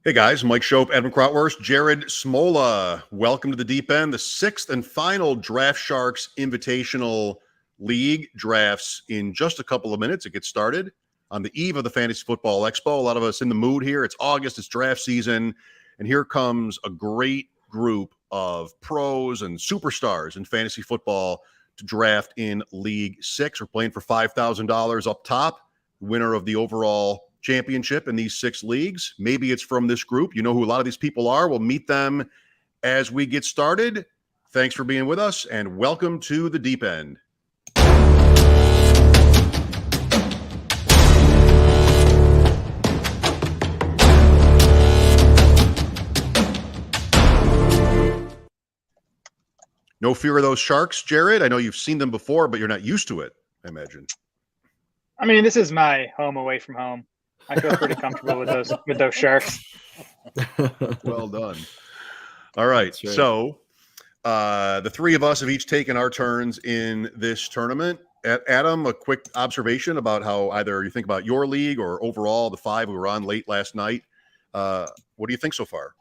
Hey guys, Mike Shope, Adam Krautwurst, Jared Smola. Welcome to the Deep End, the sixth and final Draft Sharks Invitational League drafts in just a couple of minutes. It gets started on the eve of the Fantasy Football Expo. A lot of us in the mood here. It's August, it's draft season, and here comes a great group of pros and superstars in fantasy football to draft in League 6. We're playing for $5,000 up top, winner of the overall championship in these 6 leagues. Maybe it's from this group. You know who a lot of these people are. We'll meet them as we get started. Thanks for being with us, and welcome to the Deep End. No fear of those sharks, Jared? I know you've seen them before, but you're not used to it, I imagine. I mean, this is my home away from home. I feel pretty comfortable with those sharks. Well done. All right. So the three of us have each taken our turns in this tournament. Adam, a quick observation about how either you think about your league or overall the 5 we were on late last night. What do you think so far?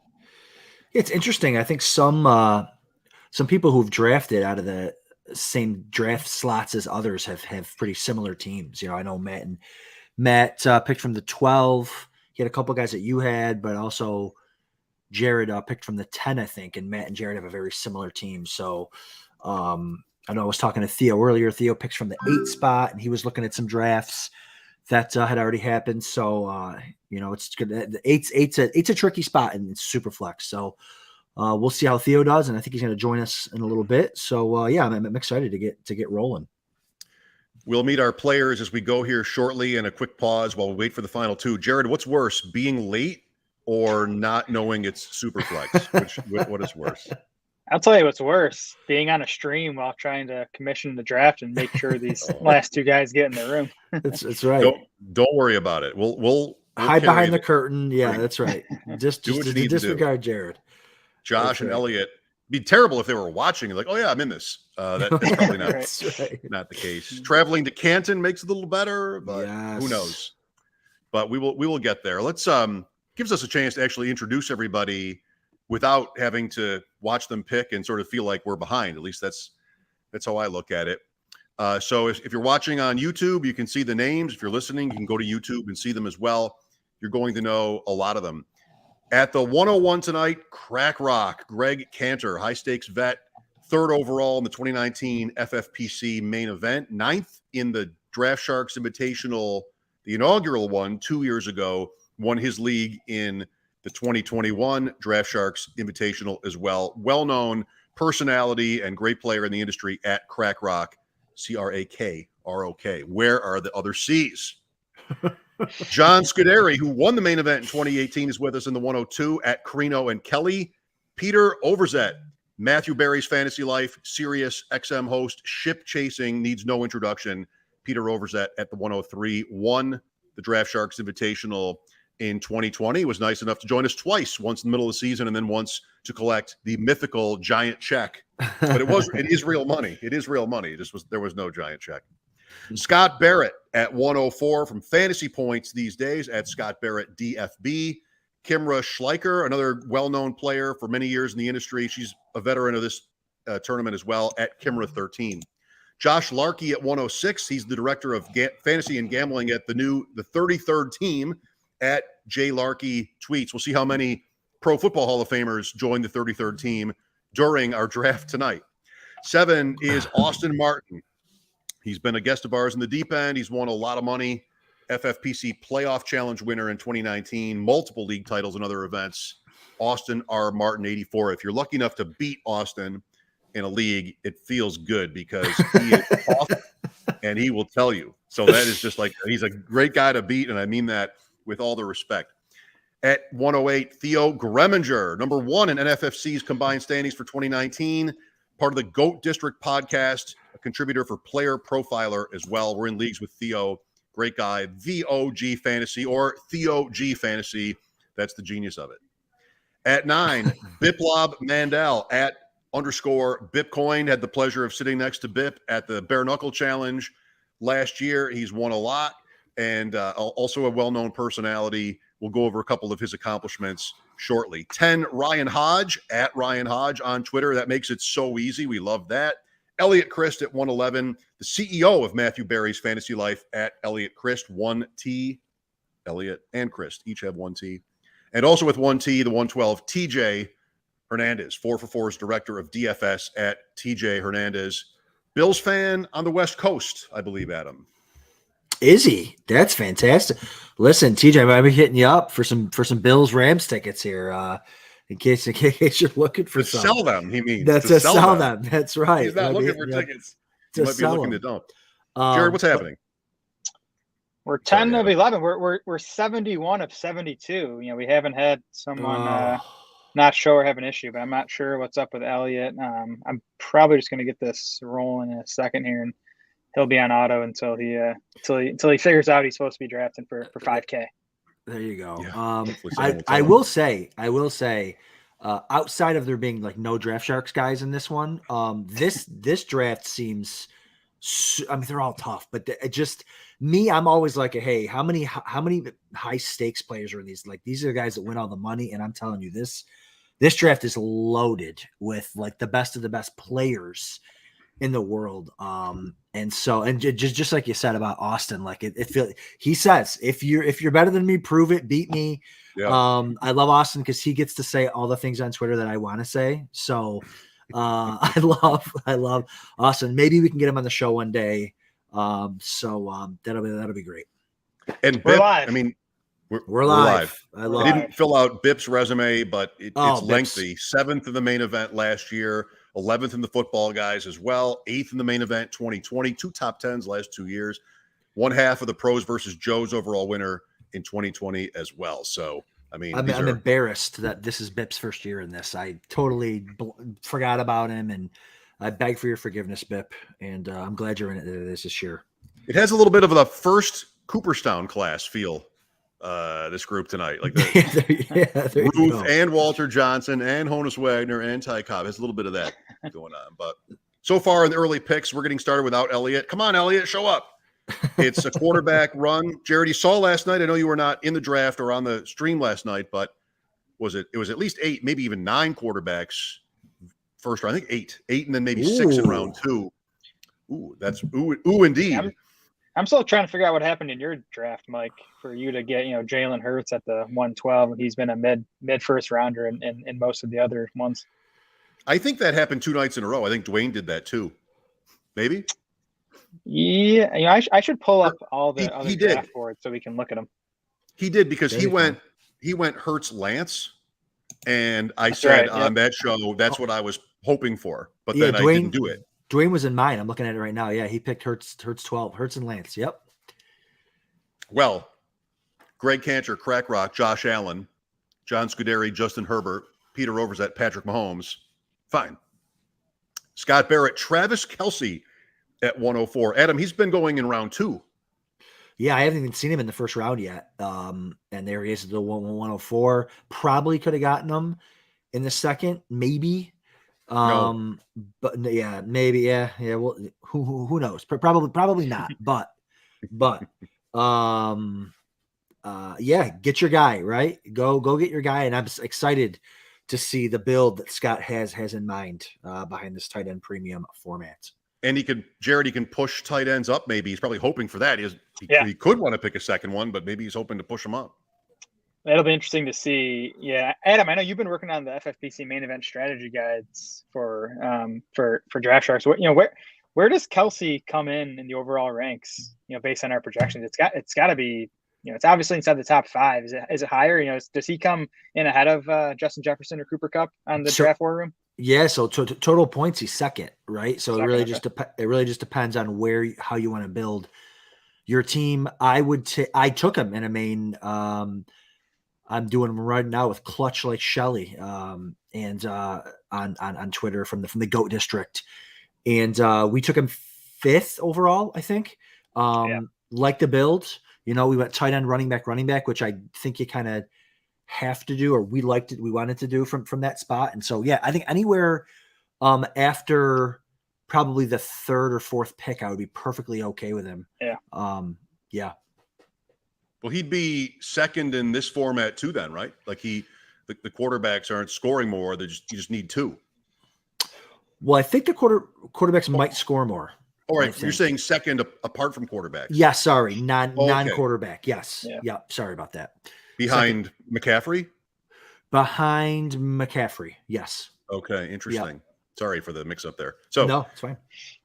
It's interesting. I think some people who've drafted out of the same draft slots as others have pretty similar teams. You know, I know Matt picked from the 12. He had a couple guys that you had, but also Jared picked from the 10, I think. And Matt and Jared have a very similar team. So I know I was talking to Theo earlier. Theo picks from the 8 spot, and he was looking at some drafts that had already happened. So you know, it's good. The 8's a tricky spot, and it's Superflex. So we'll see how Theo does, and I think he's going to join us in a little bit. So yeah, I'm excited to get rolling. We'll meet our players as we go here shortly, and a quick pause while we wait for the final 2. Jared, what's worse, being late or not knowing it's Superflex? What is worse? I'll tell you what's worse, being on a stream while trying to commission the draft and make sure these last 2 guys get in the room. That's right. Don't worry about it. We'll hide behind the curtain. Yeah, that's right. Just disregard Jared. Josh and Eliot. It'd be terrible if they were watching and like, oh yeah, I'm in this. That's probably not, not the case. Traveling to Canton makes it a little better, but who knows? But we will get there. Let's gives us a chance to actually introduce everybody without having to watch them pick and sort of feel like we're behind. At least that's how I look at it. So if you're watching on YouTube, you can see the names. If you're listening, you can go to YouTube and see them as well. You're going to know a lot of them. At the 101 tonight, Crack Rock, Greg Kanter, high-stakes vet, 3rd overall in the 2019 FFPC main event, 9th in the Draft Sharks Invitational, the inaugural one 2 years ago, won his league in the 2021 Draft Sharks Invitational as well. Well-known personality and great player in the industry at Crack Rock, CRAKROK. Where are the other C's? John Scuderi, who won the main event in 2018, is with us in the 102 at Carino and Kelly. Peter Overzet, Matthew Berry's Fantasy Life, Sirius XM host, ship chasing, needs no introduction. Peter Overzet at the 103 won the Draft Sharks Invitational in 2020. He was nice enough to join us twice, once in the middle of the season and then once to collect the mythical giant check. But it is real money. It is real money. There was no giant check. Scott Barrett at 104 from Fantasy Points these days at Scott Barrett DFB. Kimra Schleicher, another well-known player for many years in the industry. She's a veteran of this tournament as well at Kimra 13. Josh Larky at 106. He's the director of fantasy and gambling at the 33rd team at J Larky Tweets. We'll see how many Pro Football Hall of Famers join the 33rd team during our draft tonight. 7 is Austin Martin. He's been a guest of ours in the Deep End. He's won a lot of money. FFPC Playoff Challenge winner in 2019, multiple league titles and other events. Austin R. Martin, 84. If you're lucky enough to beat Austin in a league, it feels good because he is awesome and he will tell you. So that is just like, he's a great guy to beat, and I mean that with all the respect. At 108, Theo Gremminger, number 1 in NFFC's combined standings for 2019, part of the GOAT District podcast, a contributor for Player Profiler as well. We're in leagues with Theo, great guy, VOG Fantasy or Theo G Fantasy. That's the genius of it. At 9, Biplab Mandal at _Bipcoin. Had the pleasure of sitting next to Bip at the Bare Knuckle Challenge last year. He's won a lot. and also a well-known personality. We'll go over a couple of his accomplishments shortly. 10, Ryan Hodge, at Ryan Hodge on Twitter. That makes it so easy. We love that. Eliot Crist at 111, the CEO of Matthew Berry's Fantasy Life at Eliot Crist, 1T. Eliot and Crist each have 1T. And also with 1T, the 112, TJ Hernandez, 4for4's director of DFS at TJ Hernandez. Bills fan on the West Coast, I believe, Adam. Is he? That's fantastic. Listen, TJ, I might be hitting you up for some Bills Rams tickets here. In case you're looking for some. Sell them, he means. That's to sell them. That's right. He's not looking for tickets. He might be looking to dump. Jared, what's happening? We're 10 of 11. We're 71 of 72. We haven't had someone not show or have an issue, but I'm not sure what's up with Eliot. I'm probably just going to get this rolling in a second here, and he'll be on auto until he figures out he's supposed to be drafting for 5K. There you go. Yeah, I will say, outside of there being like no Draft Sharks guys in this one, this draft seems. I mean, they're all tough, but it just me. I'm always like, hey, how many high stakes players are in these? Like, these are the guys that win all the money, and I'm telling you, this draft is loaded with like the best of the best players in the world. And just like you said about Austin, like he says, if you're better than me, prove it, beat me. Yeah. I love Austin because he gets to say all the things on Twitter that I want to say. So I love Austin. Maybe we can get him on the show one day. That'll be great. And we're Bip, live. I mean, we're live. I didn't fill out Bip's resume, but it's lengthy. 7th in the main event last year, 11th in the football guys as well, 8th in the main event 2020, 2 top 10s last 2 years, 1/2 of the pros versus Joe's overall winner in 2020 as well. So, I mean, I'm embarrassed that this is Bip's first year in this. I totally forgot about him, and I beg for your forgiveness, Bip. And I'm glad you're in it this year. It has a little bit of the first Cooperstown class feel. This group tonight, like the Ruth and Walter Johnson and Honus Wagner and Ty Cobb has a little bit of that going on. But so far in the early picks, we're getting started without Eliot. Come on, Eliot, show up. It's a quarterback run. Jared, you saw last night. I know you were not in the draft or on the stream last night, but it was at least 8, maybe even 9 quarterbacks first round. I think 8, and then maybe 6 in round 2. Ooh, that's indeed. Yeah, I'm still trying to figure out what happened in your draft, Mike, for you to get, Jalen Hurts at the 112, and he's been a mid first rounder in most of the other ones. I think that happened 2 nights in a row. I think Dwayne did that too. Maybe. Yeah, I should pull up all the other draft boards so we can look at them. He did because he went Hurts Lance, and I said on that show that's what I was hoping for, but then I didn't do it. Dwayne was in mine. I'm looking at it right now. Yeah, he picked Hurts 12, Hurts and Lance. Yep. Well, Greg Kanter, Crack Rock, Josh Allen, John Scuderi, Justin Herbert, Peter Overzet, Patrick Mahomes. Fine. Scott Barrett, Travis Kelce at 104. Adam, he's been going in round 2. Yeah, I haven't even seen him in the first round yet. And there he is at the 104. Probably could have gotten him in the second, maybe. No. But yeah, maybe. Yeah. Well, who knows? Probably not. But yeah, get your guy, right? Go get your guy. And I'm excited to see the build that Scott has in mind behind this tight end premium format. And he can push tight ends up. Maybe he's probably hoping for that. He could want to pick a second one, but maybe he's hoping to push him up. That'll be interesting to see. Yeah, Adam, I know you've been working on the FFPC main event strategy guides for Draft Sharks. Where does Kelce come in the overall ranks? Based on our projections, it's got to be. It's obviously inside the top 5. Is it higher? Does he come in ahead of Justin Jefferson or Cooper Kupp on the draft war room? Yeah. So total points, he's second, right? So it really just depends on how you want to build your team. I took him in a main. I'm doing them right now with Clutch Like Shelly, and on Twitter from the GOAT District, and we took him 5th overall, I think. Like the build, we went tight end, running back, which I think you kind of have to do, or we wanted to do from that spot. And so I think anywhere after probably the 3rd or 4th pick, I would be perfectly okay with him. Yeah. Well, he'd be second in this format too, then, right? Like the quarterbacks aren't scoring more; you just need 2. Well, I think the quarterbacks might score more. All right, you're saying second apart from quarterbacks. Yeah, sorry, non-quarterback. Yes, yeah. Sorry about that. Behind McCaffrey. Behind McCaffrey, yes. Okay, interesting. Yep. Sorry for the mix-up there. So no, it's fine.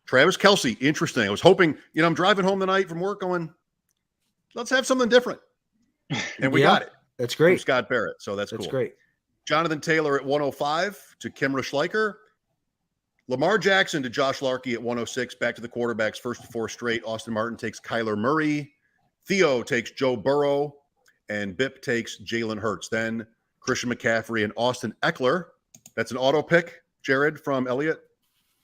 Travis Kelce, interesting. I was hoping, I'm driving home tonight from work going, let's have something different. And we got it. That's great. From Scott Barrett, so that's cool. That's great. Jonathan Taylor at 105 to Kimra Schleicher. Lamar Jackson to Josh Larky at 106. Back to the quarterbacks, first to 4 straight. Austin Martin takes Kyler Murray. Theo takes Joe Burrow. And Bip takes Jalen Hurts. Then Christian McCaffrey and Austin Eckler. That's an auto pick, Jared, from Eliot.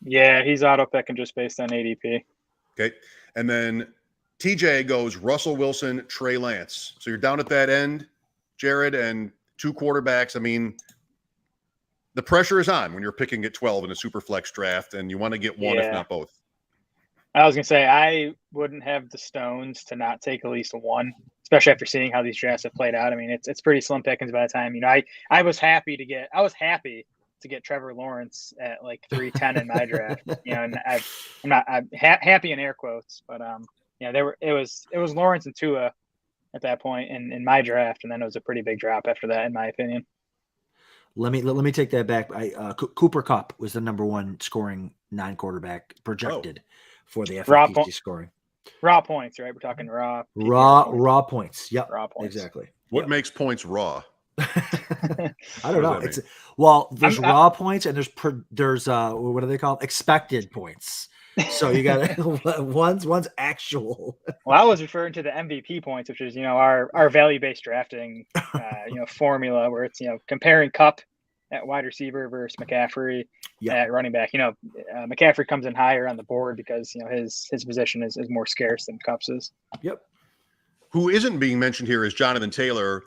Yeah, he's auto picking just based on ADP. Okay. And then TJ goes Russell Wilson, Trey Lance. So you're down at that end, Jared, and 2 quarterbacks. I mean, the pressure is on when you're picking at 12 in a Superflex draft, and you want to get one, if not both. I was going to say, I wouldn't have the stones to not take at least one, especially after seeing how these drafts have played out. I mean, it's pretty slim pickings by the time, I was happy to get Trevor Lawrence at like 310 in my draft, and I'm happy in air quotes, but it was Lawrence and Tua at that point in my draft, and then it was a pretty big drop after that, in my opinion. Let me take that back. Cooper Kupp was the number 1 scoring non-quarterback projected for the FFPC scoring. Raw points, right? We're talking raw points. Yep, raw points. Exactly. What makes points raw? I don't know. There's raw points and there's what are they called? Expected points. So you got one's actual. Well, I was referring to the MVP points, which is our value-based drafting formula where it's comparing Kupp at wide receiver versus McCaffrey at running back. McCaffrey comes in higher on the board because his position is more scarce than Kupp's is. Yep. Who isn't being mentioned here is Jonathan Taylor.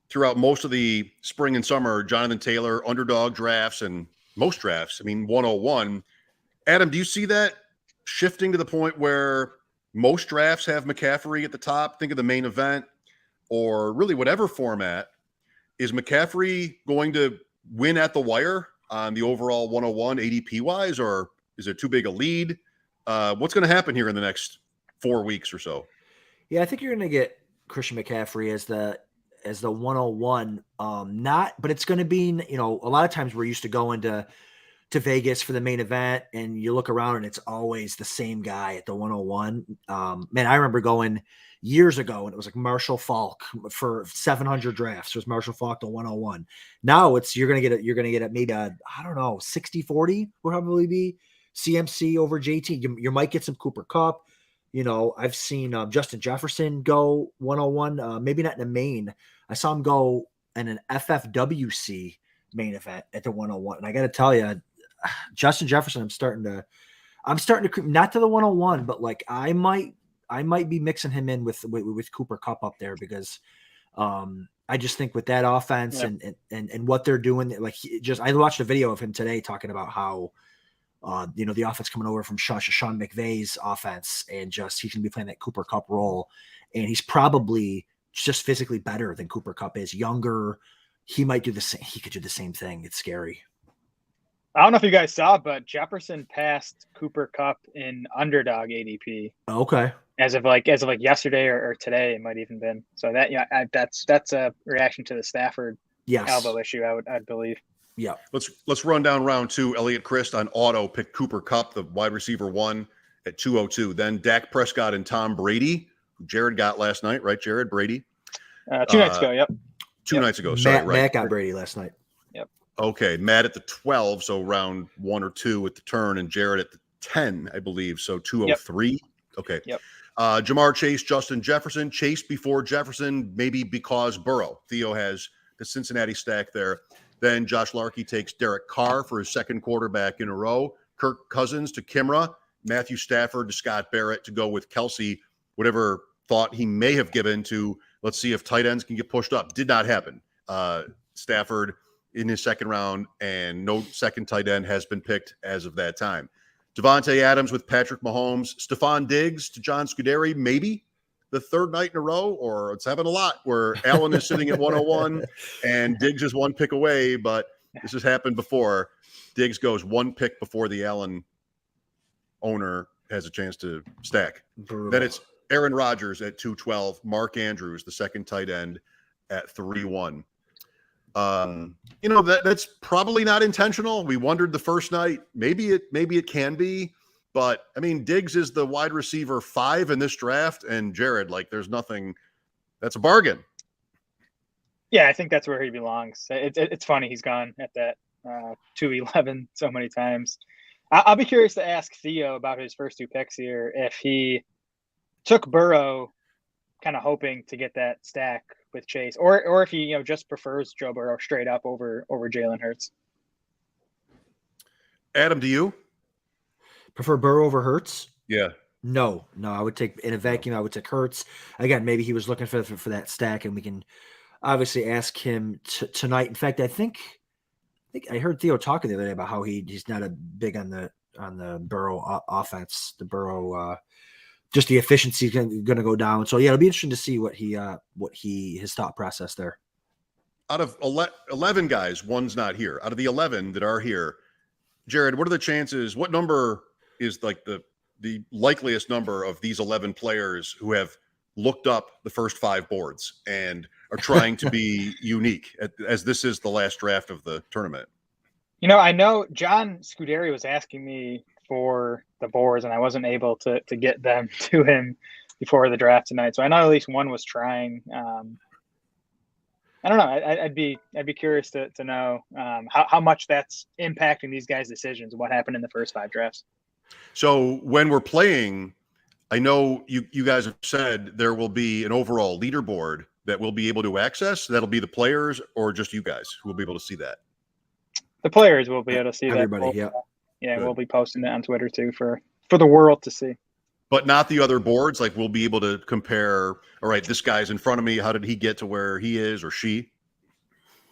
Throughout most of the spring and summer, Jonathan Taylor, underdog drafts and most drafts, 101. Adam, do you see that shifting to the point where most drafts have McCaffrey at the top? Think of the main event or really whatever format. Is McCaffrey going to win at the wire on the overall 101 ADP wise, or is it too big a lead? What's going to happen here in the next 4 weeks or so? Yeah, I think you're going to get Christian McCaffrey as the 101. But it's going to be, a lot of times we're used to going to Vegas for the main event, and you look around and it's always the same guy at the 101. Man, I remember going years ago and it was like Marshall Faulk for 700 drafts. It was Marshall Faulk to 101. Now you're going to get it maybe I don't know, 60-40 will probably be CMC over JT. You might get some Cooper Kupp. I've seen Justin Jefferson go 101, maybe not in the main. I saw him go in an FFWC main event at the 101. And I got to tell you, Justin Jefferson, I'm starting to creep, not to the 101, but like I might be mixing him in with Cooper Kupp up there because I just think with that offense and what they're doing, like I watched a video of him today talking about how the offense coming over from Sean McVay's offense, and just he's going to be playing that Cooper Kupp role, and he's probably just physically better than Cooper Kupp is, younger. He might do the same. He could do the same thing. It's scary. I don't know if you guys saw, but Jefferson passed Cooper Kupp in underdog ADP. Okay. As of yesterday or today, it might even been. So that's a reaction to the Stafford elbow issue. I'd believe. Yeah. Let's run down round 2. Eliot Crist on auto picked Cooper Kupp, the wide receiver 1 at 202. Then Dak Prescott and Tom Brady, who Jared got last night, right? Jared Brady. 2 nights ago. Yep. 2 nights ago. Sorry, Matt got Brady last night. Yep. Okay. Matt at the 12. So round 1 or 2 at the turn, and Jared at the 10, I believe. So 203. Yep. Okay. Yep. Jamar Chase, Justin Jefferson. Chase before Jefferson, maybe because Burrow. Theo has the Cincinnati stack there. Then Josh Larky takes Derek Carr for his second quarterback in a row. Kirk Cousins to Kimra. Matthew Stafford to Scott Barrett to go with Kelce. Whatever thought he may have given to, let's see if tight ends can get pushed up. Did not happen. Stafford in his second round, and no second tight end has been picked as of that time. Devontae Adams with Patrick Mahomes. Stephon Diggs to John Scuderi, maybe. the third night in a row, or it's happened a lot where Allen is sitting at 101 and Diggs is one pick away, but this has happened before. Diggs goes one pick before the Allen owner has a chance to stack. Brutal. Then it's Aaron Rodgers at 212, Mark Andrews, the second tight end, at 3-1. That's probably not intentional. We wondered the first night. Maybe it can be, but I mean, Diggs is the wide receiver 5 in this draft, and Jared, there's nothing. That's a bargain. Yeah, I think that's where he belongs. It's funny he's gone at that 211 so many times. I'll be curious to ask Theo about his first 2 picks here. If he took Burrow, kind of hoping to get that stack with Chase, or if he just prefers Joe Burrow straight up over Jalen Hurts. Adam, do you prefer Burrow over Hurts? Yeah. No, I would take in a vacuum. I would take Hurts again. Maybe he was looking for that stack, and we can obviously ask him tonight. In fact, I think I heard Theo talking the other day about how he's not a big on the Burrow offense. The Burrow just the efficiency is going to go down. So yeah, it'll be interesting to see what his thought process there. Out of 11 guys, one's not here. Out of the 11 that are here, Jared, what are the chances? What number is the likeliest number of these 11 players who have looked up the first 5 boards and are trying to be unique as this is the last draft of the tournament? I know John Scuderi was asking me for the boards, and I wasn't able to get them to him before the draft tonight. So I know at least one was trying. I don't know. I'd be curious to know how much that's impacting these guys' decisions. What happened in the first 5 drafts? So when we're playing, I know you guys have said there will be an overall leaderboard that we'll be able to access. That'll be the players or just you guys who will be able to see that? The players will be able to see everybody, that. Yeah. We'll be posting it on Twitter too for the world to see. But not the other boards. We'll be able to compare. All right, this guy's in front of me. How did he get to where he is or she?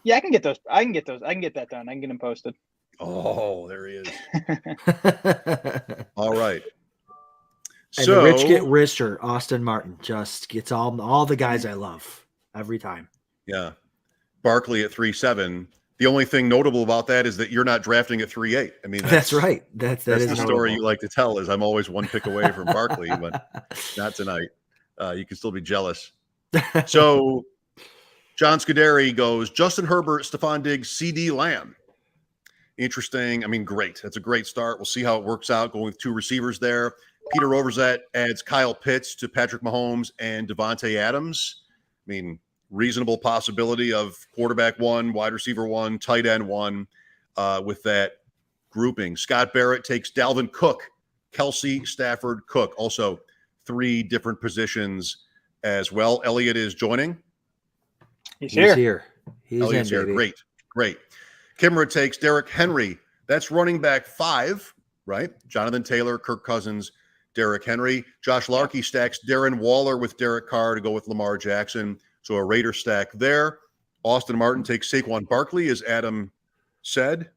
Yeah, I can get those. I can get that done. I can get them posted. Oh, there he is. All right. And the rich get richer. Austin Martin just gets all the guys I love every time. Yeah. Barkley at 3.7. The only thing notable about that is that you're not drafting at 3.8. I mean, that's right. That's the story you like to tell is I'm always one pick away from Barkley, but not tonight. You can still be jealous. So John Scuderi goes Justin Herbert, Stephon Diggs, CD Lamb. Interesting. I mean, great. That's a great start. We'll see how it works out going with 2 receivers there. Peter Overzet adds Kyle Pitts to Patrick Mahomes and Devontae Adams. I mean, reasonable possibility of quarterback 1, wide receiver 1, tight end 1 with that grouping. Scott Barrett takes Dalvin Cook, Kelsey, Stafford, Cook. Also 3 different positions as well. Eliot is joining. He's here. Eliot's here. Great. Kimra takes Derrick Henry. That's running back 5, right? Jonathan Taylor, Kirk Cousins, Derrick Henry. Josh Larky stacks Darren Waller with Derek Carr to go with Lamar Jackson. So a Raider stack there. Austin Martin takes Saquon Barkley, as Adam said,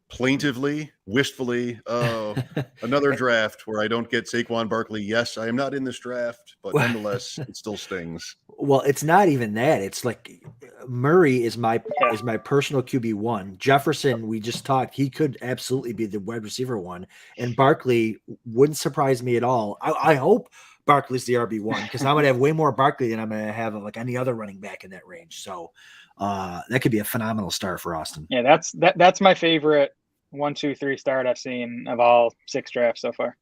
plaintively, wistfully. Oh, another draft where I don't get Saquon Barkley. Yes, I am not in this draft, but nonetheless, it still stings. Well, it's not even that. It's Murray is my personal QB1. Jefferson, we just talked, he could absolutely be the wide receiver 1, and Barkley wouldn't surprise me at all. I hope Barkley's the RB1 because I'm going to have way more Barkley than I'm going to have any other running back in that range. So that could be a phenomenal start for Austin. Yeah, that's my favorite 1, 2, 3 start I've seen of all 6 drafts so far.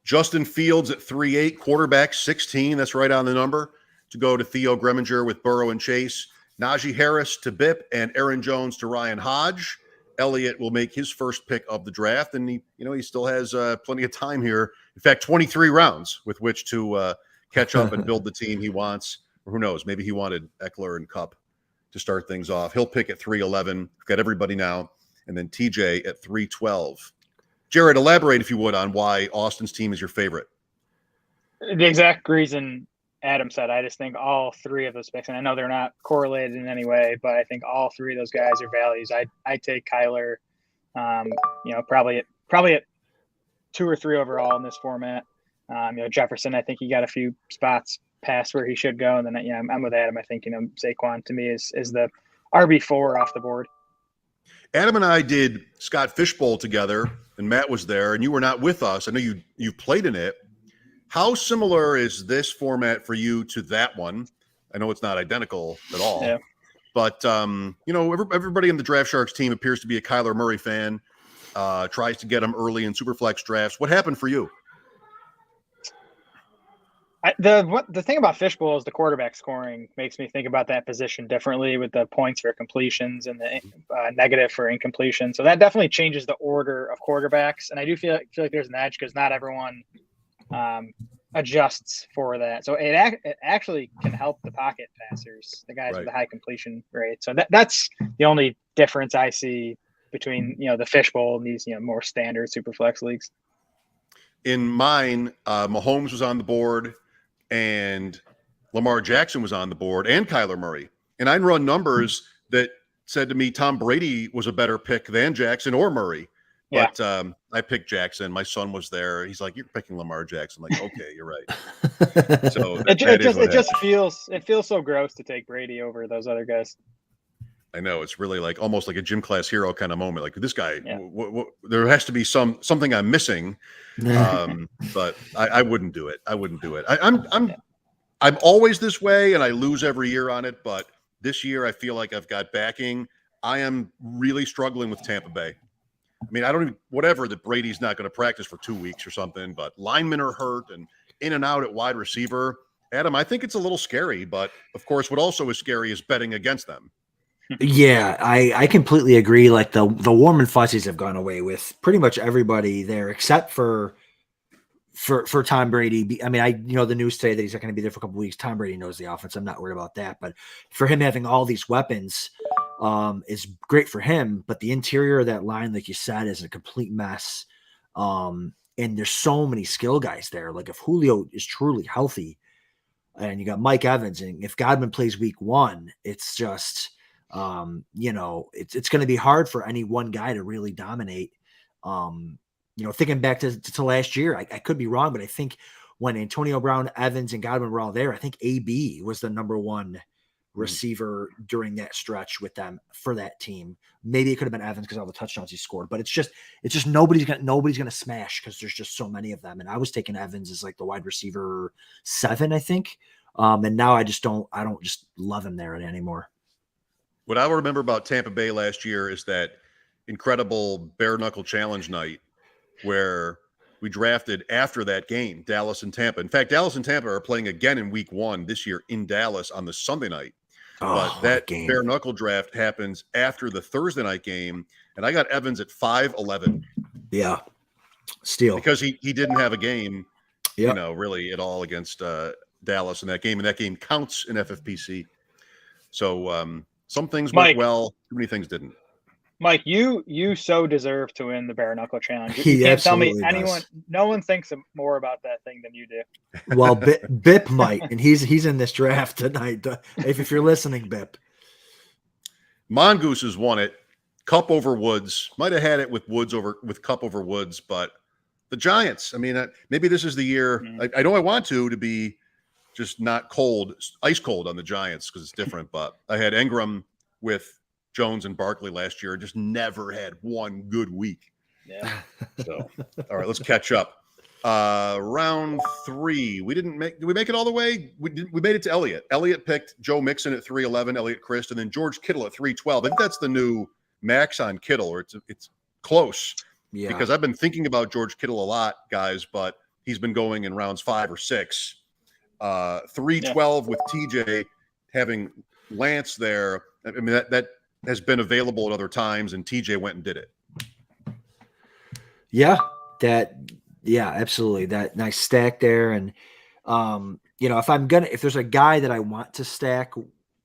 Justin Fields at 3.8, quarterback 16. That's right on the number to go to Theo Gremminger with Burrow and Chase. Najee Harris to Bip and Aaron Jones to Ryan Hodge. Eliot will make his first pick of the draft, and he still has plenty of time here. In fact, 23 rounds with which to catch up and build the team he wants. Or who knows? Maybe he wanted Eckler and Kupp to start things off. He'll pick at 3.11. We've got everybody now, and then TJ at 3.12. Jared, elaborate if you would on why Austin's team is your favorite. The exact reason Adam said. I just think all 3 of those picks, and I know they're not correlated in any way, but I think all 3 of those guys are values. I take Kyler, probably at 2 or 3 overall in this format. Jefferson, I think he got a few spots past where he should go. And then, I'm with Adam. I think, Saquon to me is the RB4 off the board. Adam and I did Scott Fishbowl together, and Matt was there, and you were not with us. I know you've played in it. How similar is this format for you to that one? I know it's not identical at all. Yeah. But, everybody in the Draft Sharks team appears to be a Kyler Murray fan, tries to get him early in Superflex drafts. What happened for you? The thing about Fishbowl is the quarterback scoring makes me think about that position differently with the points for completions and the negative for incompletion. So that definitely changes the order of quarterbacks. And I do feel like there's an edge because not everyone adjusts for that. So it actually can help the pocket passers, the guys with the high completion rate. So that's the only difference I see between, the Fishbowl and these, more standard Superflex leagues. In mine, Mahomes was on the board, and Lamar Jackson was on the board, and Kyler Murray. And I'd run numbers that said to me Tom Brady was a better pick than Jackson or Murray. Yeah. But I picked Jackson. My son was there. He's like, "You're picking Lamar Jackson." I'm like, okay, you're right. So it feels so gross to take Brady over those other guys. I know, it's really like almost like a gym class hero kind of moment. Like this guy, there has to be something I'm missing. But I wouldn't do it. I'm always this way, and I lose every year on it. But this year, I feel like I've got backing. I am really struggling with Tampa Bay. I mean, that Brady's not going to practice for 2 weeks or something, but linemen are hurt and in and out at wide receiver. Adam, I think it's a little scary, but of course, what also is scary is betting against them. Yeah, I completely agree. Like the warm and fuzzies have gone away with pretty much everybody there, except for Tom Brady. I mean, the news today that he's not going to be there for a couple of weeks. Tom Brady knows the offense. I'm not worried about that. But for him having all these weapons is great for him. But the interior of that line, like you said, is a complete mess. And there's so many skill guys there. Like if Julio is truly healthy, and you got Mike Evans, and if Godwin plays week 1, it's just it's going to be hard for any one guy to really dominate. Thinking back to last year, I could be wrong, but I think when Antonio Brown, Evans, and Godwin were all there, I think AB was the number 1 receiver during that stretch with them for that team. Maybe it could have been Evans because all the touchdowns he scored, but it's just nobody's gonna smash because there's just so many of them. And I was taking Evans as like the wide receiver 7, I think. And now I don't just love him there anymore. What I remember about Tampa Bay last year is that incredible bare knuckle challenge night where we drafted after that game, Dallas and Tampa. In fact, Dallas and Tampa are playing again in week 1 this year in Dallas on the Sunday night. But that bare knuckle draft happens after the Thursday night game, and I got Evans at 5'11". Yeah, steal. Because he didn't have a game, really at all against Dallas in that game, and that game counts in FFPC. So some things went well, too many things didn't. Mike, you so deserve to win the bare knuckle challenge. You can't tell me no one thinks more about that thing than you do. Well, Bip might, and he's in this draft tonight. If you're listening, Bip. Mongoose has won it. Cup over Woods. Might have had it with Cup over Woods, but the Giants. I mean, maybe this is the year. I know I want to be just not ice cold on the Giants because it's different. But I had Ingram with Jones and Barkley last year and just never had one good week. Yeah. So, all right, let's catch up. Round 3. Did we make it all the way? We made it to Eliot. Eliot picked Joe Mixon at 311, Eliot Crist, and then George Kittle at 312. I think that's the new max on Kittle, or it's close. Yeah. Because I've been thinking about George Kittle a lot, guys, but he's been going in rounds 5 or 6. 312 with TJ having Lance there. I mean, that has been available at other times, and TJ went and did it. Yeah, absolutely. That nice stack there. And, if there's a guy that I want to stack,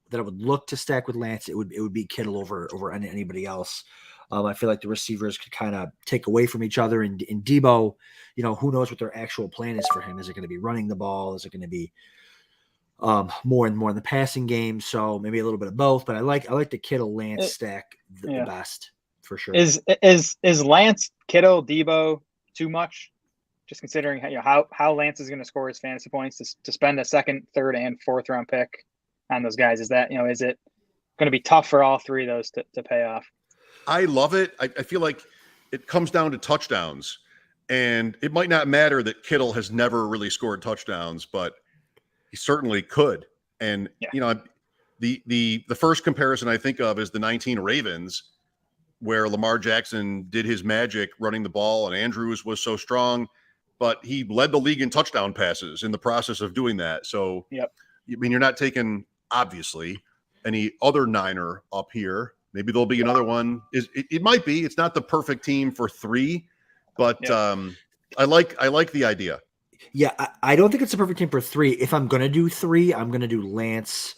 that I would look to stack with Lance, it would be Kittle over anybody else. I feel like the receivers could kind of take away from each other. And Debo, who knows what their actual plan is for him? Is it going to be running the ball? Is it going to be more and more in the passing game? So maybe a little bit of both. But I like the Kittle Lance stack the best for sure. Is Lance, Kittle, Debo too much? Just considering how Lance is going to score his fantasy points to spend a second, third, and fourth round pick on those guys. Is that is it going to be tough for all three of those to pay off? I love it. I feel like it comes down to touchdowns, and it might not matter that Kittle has never really scored touchdowns, but he certainly could. And the first comparison I think of is the 19 Ravens, where Lamar Jackson did his magic running the ball, and Andrews was so strong, but he led the league in touchdown passes in the process of doing that. So, I mean, you're not taking, obviously, any other Niner up here. Maybe there'll be another one. It might be. It's not the perfect team for three, but I like the idea. Yeah, I don't think it's a perfect team for three. If I'm going to do three, I'm going to do Lance,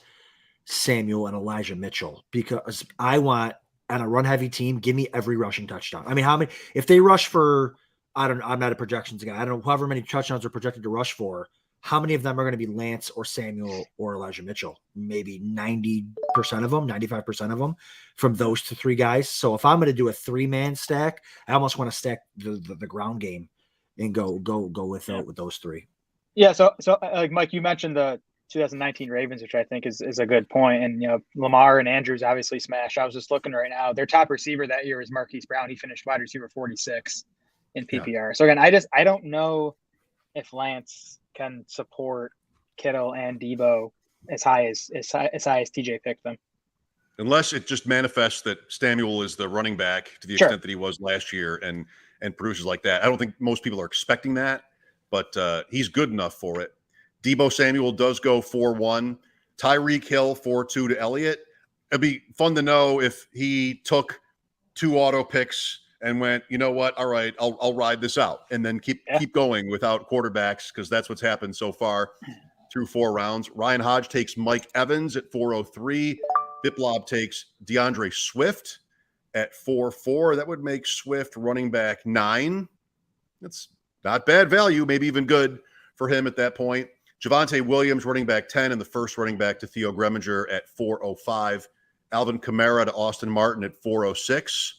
Samuel, and Elijah Mitchell, because I want, on a run-heavy team, give me every rushing touchdown. I mean, how many? If they rush for, I'm not a projections guy. I don't know however many touchdowns are projected to rush for. How many of them are going to be Lance or Samuel or Elijah Mitchell? Maybe 90% of them, 95% of them from those three guys. So if I'm going to do a three-man stack, I almost want to stack the ground game and go with those three. Yeah. So like Mike, you mentioned the 2019 Ravens, which I think is a good point. And, Lamar and Andrews obviously smashed. I was just looking right now. Their top receiver that year was Marquise Brown. He finished wide receiver 46 in PPR. Yeah. So again, I don't know if Lance can support Kittle and Debo as high as TJ picked them. Unless it just manifests that Samuel is the running back to the extent that he was last year and produces like that. I don't think most people are expecting that, but he's good enough for it. Debo Samuel does go 4-1. Tyreek Hill 4-2 to Eliot. It'd be fun to know if he took 2 auto picks and went, you know what? All right, I'll ride this out and then keep going without quarterbacks, because that's what's happened so far through 4 rounds. Ryan Hodge takes Mike Evans at 403. Biplab takes DeAndre Swift at 4-4. That would make Swift running back 9. That's not bad value, maybe even good for him at that point. Javonte Williams, running back 10, and the first running back to Theo Gremminger at 405. Alvin Kamara to Austin Martin at 406.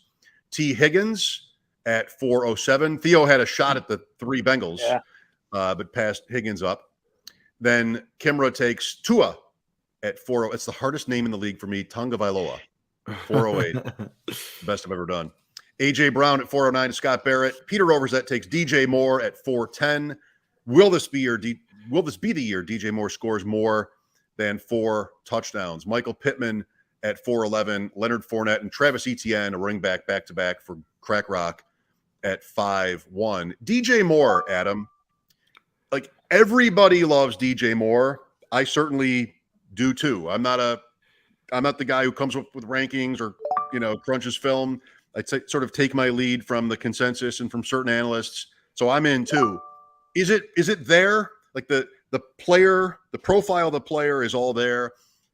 T. Higgins at 407. Theo had a shot at the 3 Bengals, but passed Higgins up. Then Kimra takes Tua at 40. It's the hardest name in the league for me, Tonga Vailoa. 408. Best I've ever done. A.J. Brown at 409 to Scott Barrett. Peter Overzet takes DJ Moore at 410. Will this be the year DJ Moore scores more than 4 touchdowns? Michael Pittman at 411. Leonard Fournette and Travis Etienne, a running back back-to-back for Crack Rock at 5-1. DJ Moore, Adam. Like, everybody loves DJ Moore. I certainly do too. I'm not the guy who comes up with rankings or, crunches film. I sort of take my lead from the consensus and from certain analysts. So I'm in too. Is it there? Like the player, the profile of the player is all there.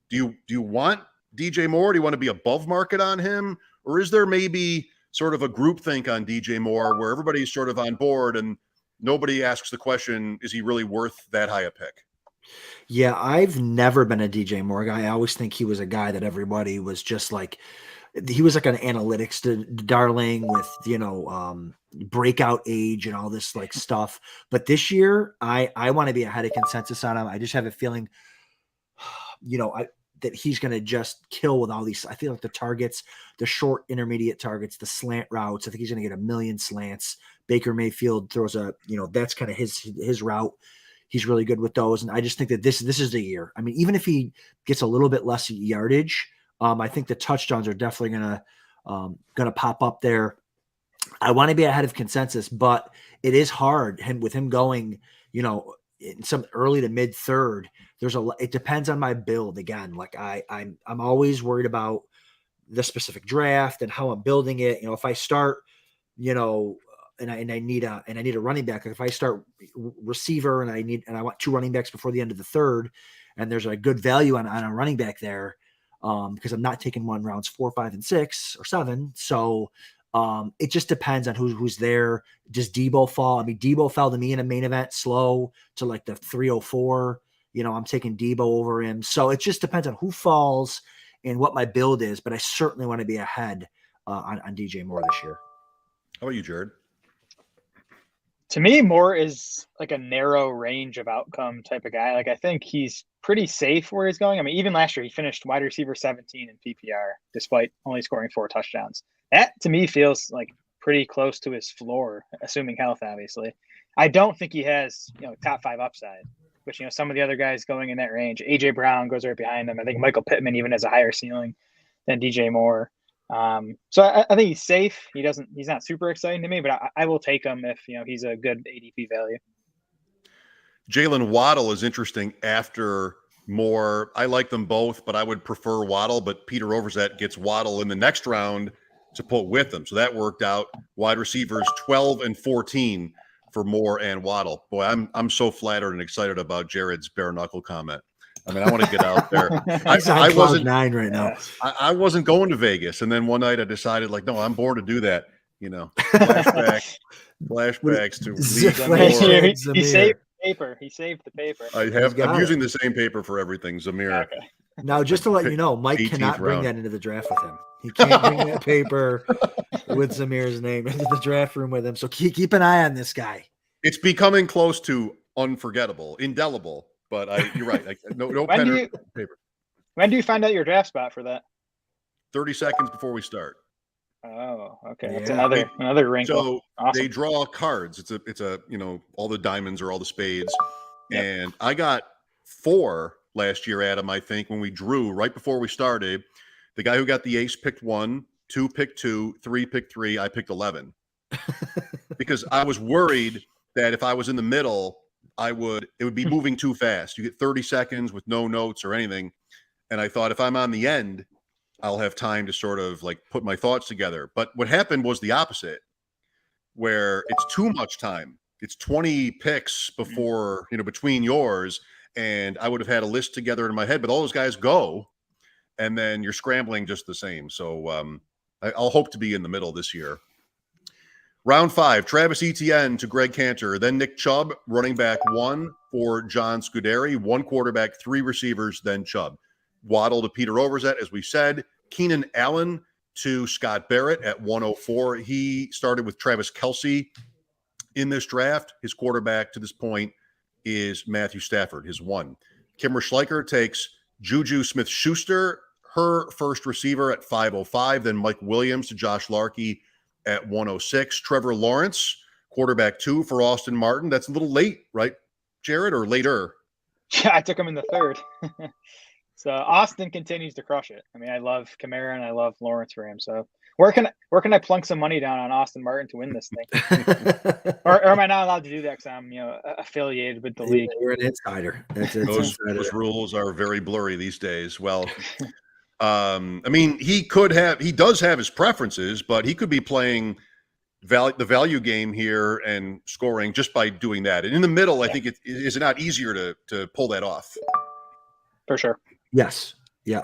Do you want DJ Moore? Do you want to be above market on him? Or is there maybe sort of a groupthink on DJ Moore where everybody's sort of on board and nobody asks the question, is he really worth that high a pick? Yeah, I've never been a DJ Moore guy. I always think he was a guy that everybody was just like, he was like an analytics darling with, breakout age and all this like stuff. But this year, I want to be ahead of consensus on him. I just have a feeling, that he's going to just kill with all these. I feel like the targets, the short intermediate targets, the slant routes. I think he's going to get 1 million slants. Baker Mayfield throws that's kind of his route. He's really good with those. And I just think that this is the year. I mean, even if he gets a little bit less yardage, I think the touchdowns are definitely gonna pop up there. I want to be ahead of consensus, but it is hard with him going, in some early to mid third. It depends on my build again. Like I'm always worried about the specific draft and how I'm building it. If I start, and I need a running back. Like if I start receiver and I want 2 running backs before the end of the third, and there's a good value on a running back there, because I'm not taking 1 rounds 4, 5, and 6 or 7. So it just depends on who's there. Does Debo fall? I mean, Debo fell to me in a main event slow to like the 304. I'm taking Debo over him. So it just depends on who falls and what my build is. But I certainly want to be ahead on DJ Moore this year. How about you, Jared? To me, Moore is like a narrow range of outcome type of guy. Like I think he's pretty safe where he's going. I mean, even last year he finished wide receiver 17 in PPR despite only scoring 4 touchdowns. That to me feels like pretty close to his floor, assuming health, obviously. I don't think he has, top 5 upside, which, some of the other guys going in that range. AJ Brown goes right behind him. I think Michael Pittman even has a higher ceiling than DJ Moore. So I think he's safe. He's not super exciting to me, but I will take him if, he's a good ADP value. Jalen Waddle is interesting after Moore. I like them both, but I would prefer Waddle, but Peter Overzet gets Waddle in the next round to put with them. So that worked out. Wide receivers 12 and 14 for Moore and Waddle. Boy, I'm so flattered and excited about Jared's bare knuckle comment. I mean, I want to get out there. I wasn't 9 right now. I wasn't going to Vegas, and then one night I decided, like, no, I'm bored to do that. Flashbacks to he saved the paper. He saved the paper. I'm using the same paper for everything, Zamir. Okay. Now, just to let you know, Mike cannot bring that into the draft with him. He can't bring that paper with Zamir's name into the draft room with him. So keep an eye on this guy. It's becoming close to unforgettable, indelible. But you're right. Like, no pen or paper. When do you find out your draft spot for that? 30 seconds before we start. Oh, okay. That's another wrinkle. So awesome. They draw cards. It's a all the diamonds or all the spades. Yep. And I got 4 last year, Adam, I think, when we drew right before we started. The guy who got the ace picked 1, 2 picked 2, 3 picked 3. I picked 11 because I was worried that if I was in the middle, it would be moving too fast. You get 30 seconds with no notes or anything. And I thought if I'm on the end, I'll have time to sort of like put my thoughts together. But what happened was the opposite, where it's too much time. It's 20 picks before, between yours. And I would have had a list together in my head, but all those guys go. And then you're scrambling just the same. So I'll hope to be in the middle this year. Round 5, Travis Etienne to Greg Kanter, then Nick Chubb, running back 1 for John Scuderi, 1 quarterback, 3 receivers, then Chubb. Waddle to Peter Overzet, as we said. Keenan Allen to Scott Barrett at 104. He started with Travis Kelce in this draft. His quarterback to this point is Matthew Stafford, his 1. Kimra Schleicher takes Juju Smith-Schuster, her first receiver at 505. Then Mike Williams to Josh Larky at 106. Trevor Lawrence, quarterback 2 for Austin Martin. That's a little late, right, Jared, or later? Yeah, I took him in the 3rd. So Austin continues to crush it. I mean, I love Kimra and I love Lawrence for him. So where can I plunk some money down on Austin Martin to win this thing? or am I not allowed to do that because I'm affiliated with the league? You're an insider. Those rules are very blurry these days. Well, I mean, he does have his preferences, but he could be playing the value game here and scoring just by doing that. And in the middle, I think is it not easier to pull that off? For sure. Yes. Yeah.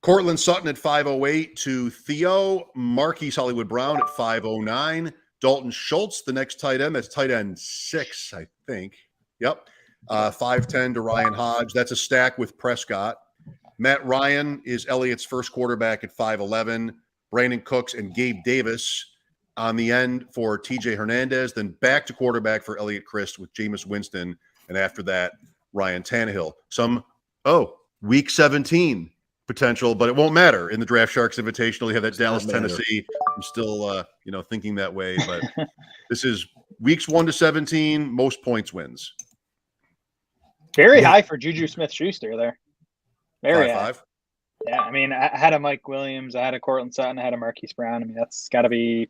Cortland Sutton at 508 to Theo. Marquise Hollywood Brown at 509. Dalton Schultz, the next tight end. That's tight end 6, I think. Yep. 510 to Ryan Hodge. That's a stack with Prescott. Matt Ryan is Eliot's first quarterback at 5'11". Brandon Cooks and Gabe Davis on the end for TJ Hernandez. Then back to quarterback for Eliot Crist with Jameis Winston. And after that, Ryan Tannehill. Week 17 potential, but it won't matter in the Draft Sharks Invitational. You have that Dallas, Tennessee. I'm still, thinking that way, but this is weeks 1 to 17, most points wins. Very high for Juju Smith-Schuster there. Very 5'5". high. Yeah, I mean, I had a Mike Williams, I had a Cortland Sutton, I had a Marquise Brown. I mean, that's got to be,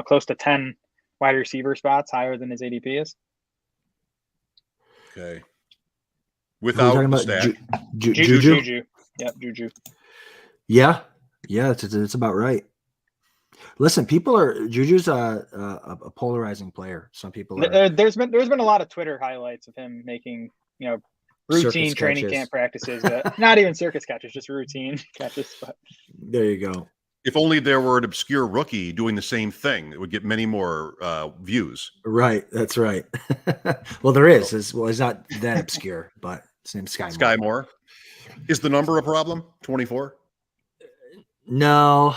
close to 10 wide receiver spots higher than his ADP is. Okay. Without the stack. Juju. Yep, Juju. Yeah, it's about right. Listen, Juju's a polarizing player. Some people there's been a lot of Twitter highlights of him making routine training camp practices, but not even circus catches, just routine catches. But there you go. If only there were an obscure rookie doing the same thing, it would get many more views. Right, that's right. Well, there is. He's not that obscure, but his name's Sky Moore. Is the number a problem? 24? No,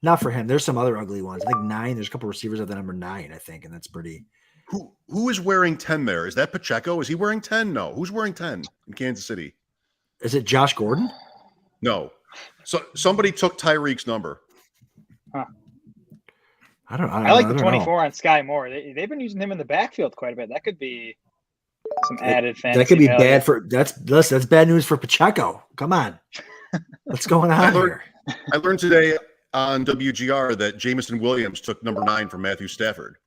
not for him. There's some other ugly ones. I think 9. There's a couple receivers at the number 9, I think, and that's pretty Who is wearing 10 there? Is that Pacheco? Is he wearing 10? No. Who's wearing 10 in Kansas City? Is it Josh Gordon? No. So somebody took Tyreek's number. Huh. I like the 24 on Sky Moore. They've been using him in the backfield quite a bit. That could be some added fantasy. That could be value. bad for that's bad news for Pacheco. Come on. What's going on here? I learned today on WGR that Jameson Williams took number 9 from Matthew Stafford.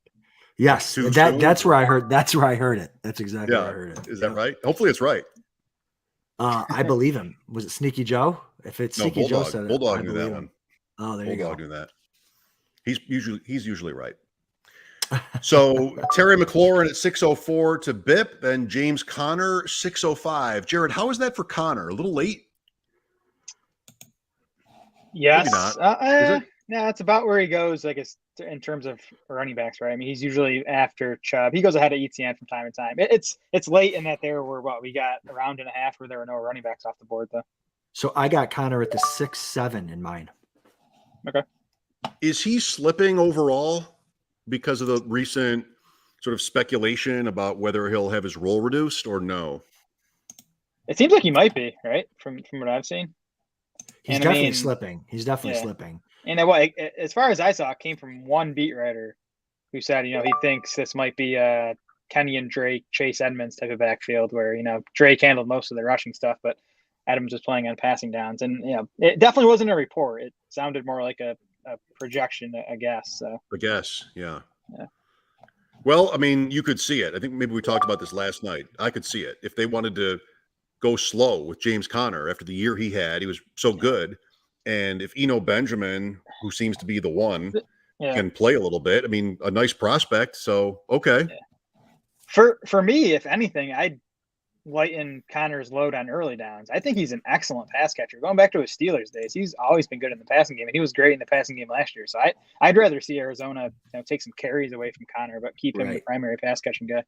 Yes, that's where I heard. That's where I heard it. That's exactly where I heard it. Is that right? Hopefully, it's right. I believe him. Was it Sneaky Joe? If it's Sneaky Bulldog, Joe said it, Bulldog knew that one. Oh, there Bulldog you go. knew that. He's usually right. So Terry McLaurin at 604 to Bip, then James Conner 605. Jared, how is that for Conner? A little late? Yes. Is it? No, it's about where he goes, I guess, in terms of running backs, right? I mean, he's usually after Chubb. He goes ahead of ETN from time to time. It's late in that there were we got a round and a half where there were no running backs off the board, though. So I got Conner at the 6-7 in mine. Okay. Is he slipping overall because of the recent sort of speculation about whether he'll have his role reduced or no? It seems like he might be, right? From what I've seen. He's definitely slipping. He's definitely slipping. And as far as I saw, it came from one beat writer who said, he thinks this might be a Kenyon Drake, Chase Edmonds type of backfield where, Drake handled most of the rushing stuff, but Adams was playing on passing downs. And, it definitely wasn't a report. It sounded more like a projection, I guess. So. I guess, yeah. Well, I mean, you could see it. I think maybe we talked about this last night. I could see it. If they wanted to go slow with James Conner after the year he had, he was so good. And if Eno Benjamin, who seems to be the one, can play a little bit, I mean, a nice prospect. So, okay. Yeah. For me, if anything, I'd lighten Conner's load on early downs. I think he's an excellent pass catcher. Going back to his Steelers days, he's always been good in the passing game, and he was great in the passing game last year. So I'd rather see Arizona take some carries away from Conner, but keep him the primary pass catching guy.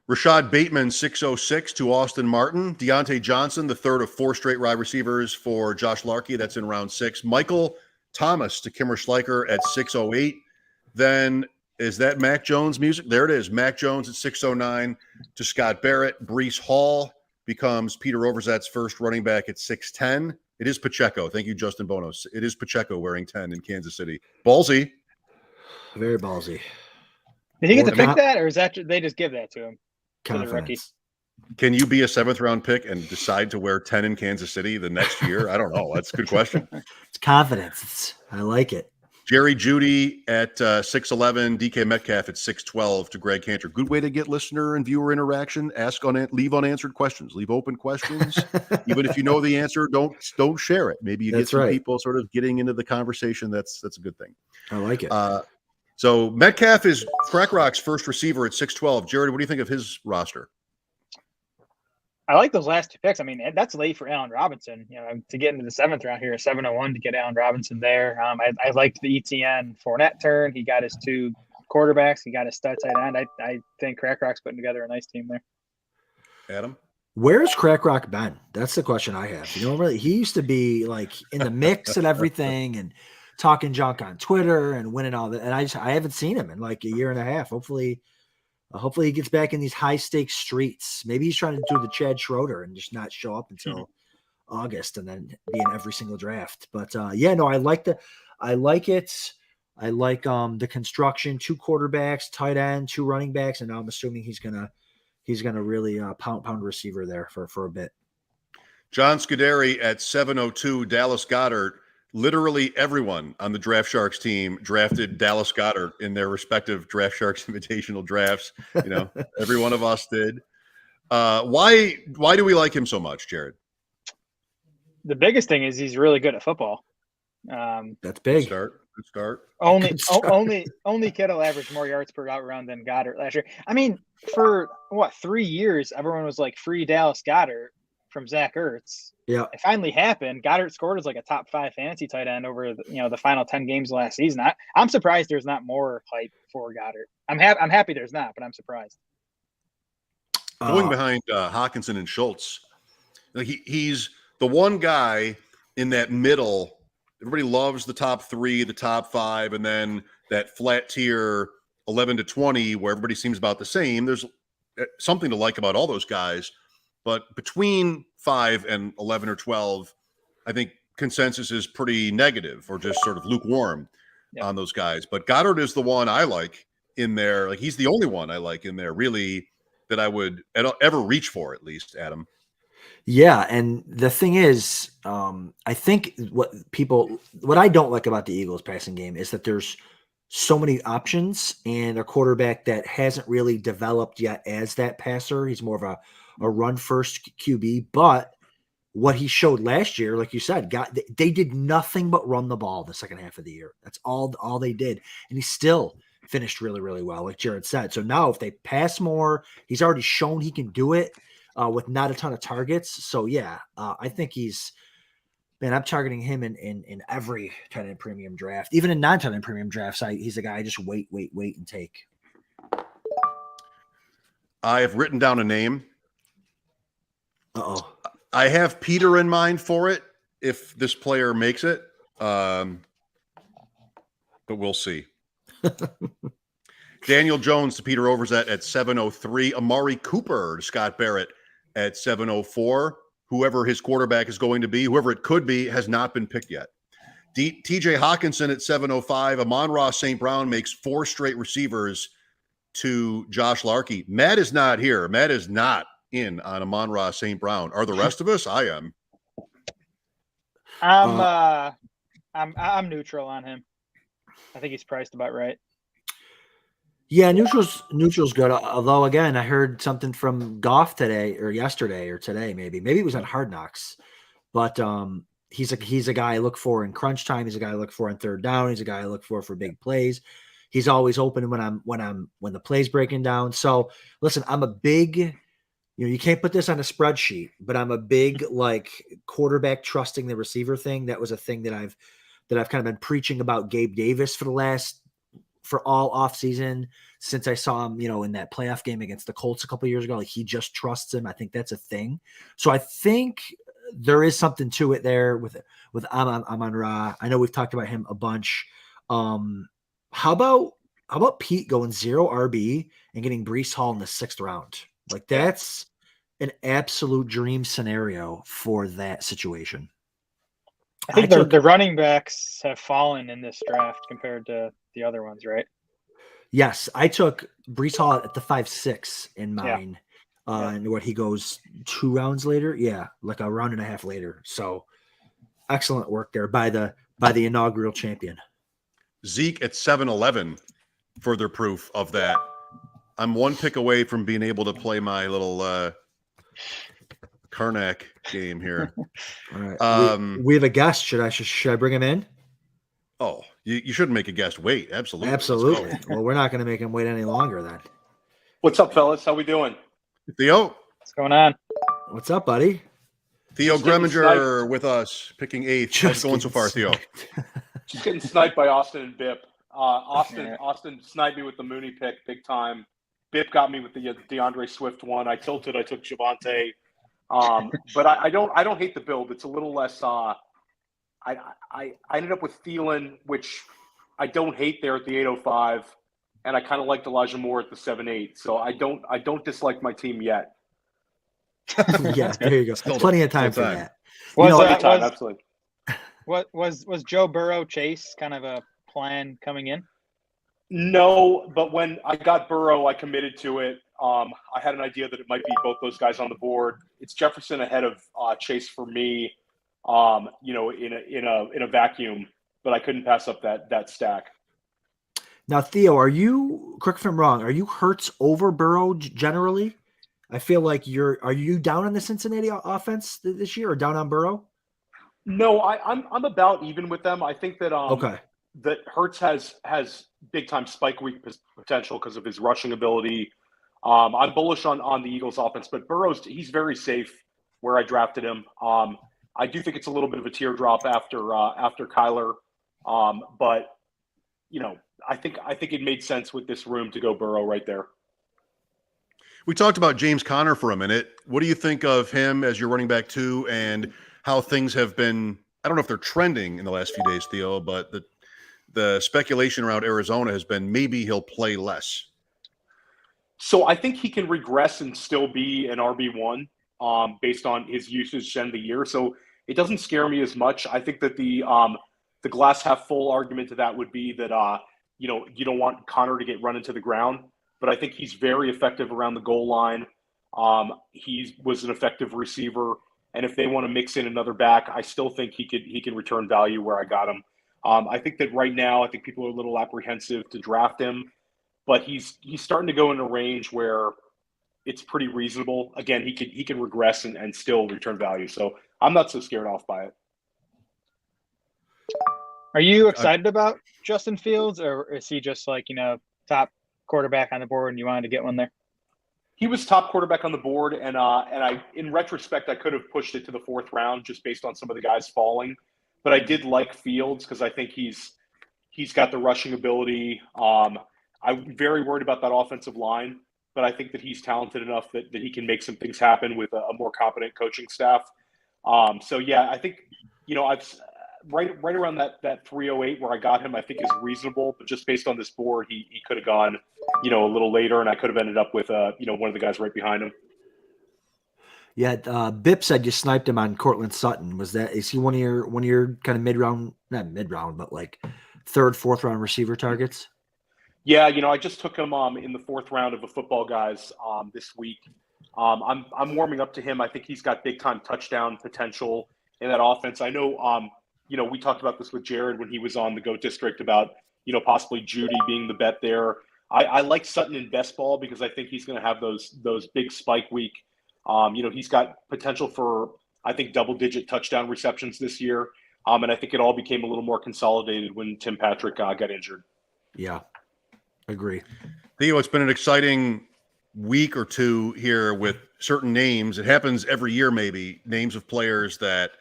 Rashad Bateman, 606 to Austin Martin. Deontay Johnson, the third of 4 straight wide receivers for Josh Larky. That's in round 6. Michael Thomas to Kimra Schleicher at 608. Then is that Mac Jones music? There it is. Mac Jones at 609 to Scott Barrett. Breece Hall becomes Peter Overzet's first running back at 610. It is Pacheco. Thank you, Justin Bonos. It is Pacheco wearing 10 in Kansas City. Ballsy. Very ballsy. Did he get to pick that, or is that they just give that to him? Confidence. Can you be a 7th round pick and decide to wear 10 in Kansas City the next year? I don't know. That's a good question. It's confidence. I like it. Jerry Judy at 6'11", DK Metcalf at 6'12" to Greg Kanter. Good way to get listener and viewer interaction. Leave unanswered questions. Leave open questions. Even if you know the answer, don't share it. Maybe you get some people sort of getting into the conversation. That's a good thing. I like it. So Metcalf is Crack Rock's first receiver at 6'12". Jared, what do you think of his roster? I like those last 2 picks. I mean, that's late for Allen Robinson, to get into the 7th round here, 701 to get Allen Robinson there. I liked the ETN Fournette turn. He got his 2 quarterbacks. He got his stud tight end. I think Crack Rock's putting together a nice team there. Adam? Where's Crack Rock been? That's the question I have. Really, he used to be like in the mix and everything and talking junk on Twitter and winning all that. And I haven't seen him in like a year and a half. Hopefully he gets back in these high stakes streets. Maybe he's trying to do the Chad Schroeder and just not show up until August and then be in every single draft. But I like it. I like the construction, 2 quarterbacks, tight end, 2 running backs. And now I'm assuming he's gonna really pound receiver there for a bit. John Scuderi at 702, Dallas Goedert. Literally everyone on the Draft Sharks team drafted Dallas Goedert in their respective Draft Sharks Invitational drafts. Every one of us did. Why do we like him so much, Jared? The biggest thing is he's really good at football. That's big. Good start. Only Kittle averaged more yards per route run than Goddard last year. I mean, for 3 years, everyone was like free Dallas Goedert from Zach Ertz. Yeah, it finally happened. Goddard scored as like a top 5 fantasy tight end over the final 10 games of last season. I'm surprised there's not more hype for Goddard. I'm happy there's not, but I'm surprised. Going behind Hawkinson and Schultz, like he's the one guy in that middle. Everybody loves the top 3, the top 5, and then that flat tier 11 to 20, where everybody seems about the same. There's something to like about all those guys, but between 5 and 11 or 12, I think consensus is pretty negative or just sort of lukewarm on those guys. But Goddard is the one I like in there. Like, he's the only one I like in there, really, that I would ever reach for, at least, Adam. Yeah, and the thing is, I think what I don't like about the Eagles passing game is that there's so many options and a quarterback that hasn't really developed yet as that passer. He's more of a run first QB, but what he showed last year, like you said, they did nothing but run the ball the second half of the year. That's all they did, and he still finished really, really well, like Jared said. So now if they pass more, he's already shown he can do it with not a ton of targets. So yeah, I think I'm targeting him in every tight end premium draft, even in non-tight end premium drafts. He's a guy I just wait and take. I have written down a name. Uh-oh. I have Peter in mind for it if this player makes it, but we'll see. Daniel Jones to Peter Overzet at 703. Amari Cooper to Scott Barrett at 704. Whoever his quarterback is going to be, whoever it could be, has not been picked yet. TJ Hawkinson at 705. Amon-Ra St. Brown makes 4 straight receivers to Josh Larky. Matt is not here. Matt is not in on Amon-Ra St. Brown. Are the rest of us? I am. I'm neutral on him. I think he's priced about right. Yeah, neutral's good. Although again, I heard something from Goff today or yesterday or today, maybe it was on Hard Knocks, but he's a guy I look for in crunch time. He's a guy I look for on third down. He's a guy I look for big plays. He's always open when the play's breaking down. So listen, I'm a big, you can't put this on a spreadsheet, but I'm a big like quarterback trusting the receiver thing. That was a thing that I've kind of been preaching about Gabe Davis for all offseason since I saw him, in that playoff game against the Colts a couple of years ago. Like, he just trusts him. I think that's a thing. So I think there is something to it there with Amon-Ra. I know we've talked about him a bunch. How about Pete going 0 RB and getting Breece Hall in the 6th round? Like, that's an absolute dream scenario for that situation. I think the running backs have fallen in this draft compared to the other ones, right? Yes, I took Breece Hall at the 5-6 in mine. And what he goes 2 rounds later? Yeah, like a round and a half later. So excellent work there by the inaugural champion. Zeke at 7-11, further proof of that. I'm 1 pick away from being able to play my little Karnak game here. All right. We have a guest. Should I bring him in? Oh, you shouldn't make a guest wait. Absolutely. Well, we're not going to make him wait any longer then. What's up, fellas? How we doing? Theo. What's going on? What's up, buddy? Theo Gremminger with us, picking 8th. How's it going so far, Theo? Just getting sniped by Austin and Bip. Austin sniped me with the Mooney pick big time. Bip got me with the DeAndre Swift one. I tilted. I took Javonte. But I don't hate the build. It's a little less. I ended up with Thielen, which I don't hate there at the 805, and I kind of liked Elijah Moore at the 7-8. So I don't dislike my team yet. Yeah, there you go. Plenty of time for that. Absolutely. Was Joe Burrow Chase kind of a plan coming in? No, but when I got Burrow, I committed to it. I had an idea that it might be both those guys on the board. It's Jefferson ahead of Chase for me. In a vacuum, but I couldn't pass up that stack. Now, Theo, are you, correct if I'm wrong, are you Hurts over Burrow generally? I feel like are you down on the Cincinnati offense this year or down on Burrow? No, I'm about even with them. I think that that Hurts has big time spike week potential because of his rushing ability. I'm bullish on the Eagles offense, but he's very safe where I drafted him. I do think it's a little bit of a teardrop after Kyler, but I think it made sense with this room to go Burrow right there. We talked about James Conner for a minute. What do you think of him as your running back 2 and how things have been? I don't know if they're trending in the last few days, Theo, but the speculation around Arizona has been maybe he'll play less. So I think he can regress and still be an RB1 based on his usage end of the year. So it doesn't scare me as much. I think that the glass half full argument to that would be that you don't want Connor to get run into the ground, but I think he's very effective around the goal line. He was an effective receiver, and if they want to mix in another back, I still think he can return value where I got him. I think that right now, I think people are a little apprehensive to draft him, but he's starting to go in a range where it's pretty reasonable. Again, he can regress and still return value. So I'm not so scared off by it. Are you excited about Justin Fields, or is he just like, top quarterback on the board and you wanted to get one there? He was top quarterback on the board, and I, in retrospect, I could have pushed it to the 4th round just based on some of the guys falling. But I did like Fields because I think he's got the rushing ability. I'm very worried about that offensive line, but I think that he's talented enough that he can make some things happen with a more competent coaching staff. So yeah, I think I've right around that 308 where I got him, I think is reasonable. But just based on this board, he could have gone a little later, and I could have ended up with one of the guys right behind him. Yeah, Bip said you sniped him on Cortland Sutton. Is he one of your kind of mid-round, not mid-round, but like 3rd, 4th round receiver targets? Yeah, I just took him in the 4th round of a football guys this week. I'm warming up to him. I think he's got big time touchdown potential in that offense. I know we talked about this with Jared when he was on the GOAT District about possibly Judy being the bet there. I like Sutton in best ball because I think he's going to have those big spike week. He's got potential for, I think, double-digit touchdown receptions this year. And I think it all became a little more consolidated when Tim Patrick got injured. Yeah, agree. Theo, it's been an exciting week or two here with certain names. It happens every year, maybe, names of players that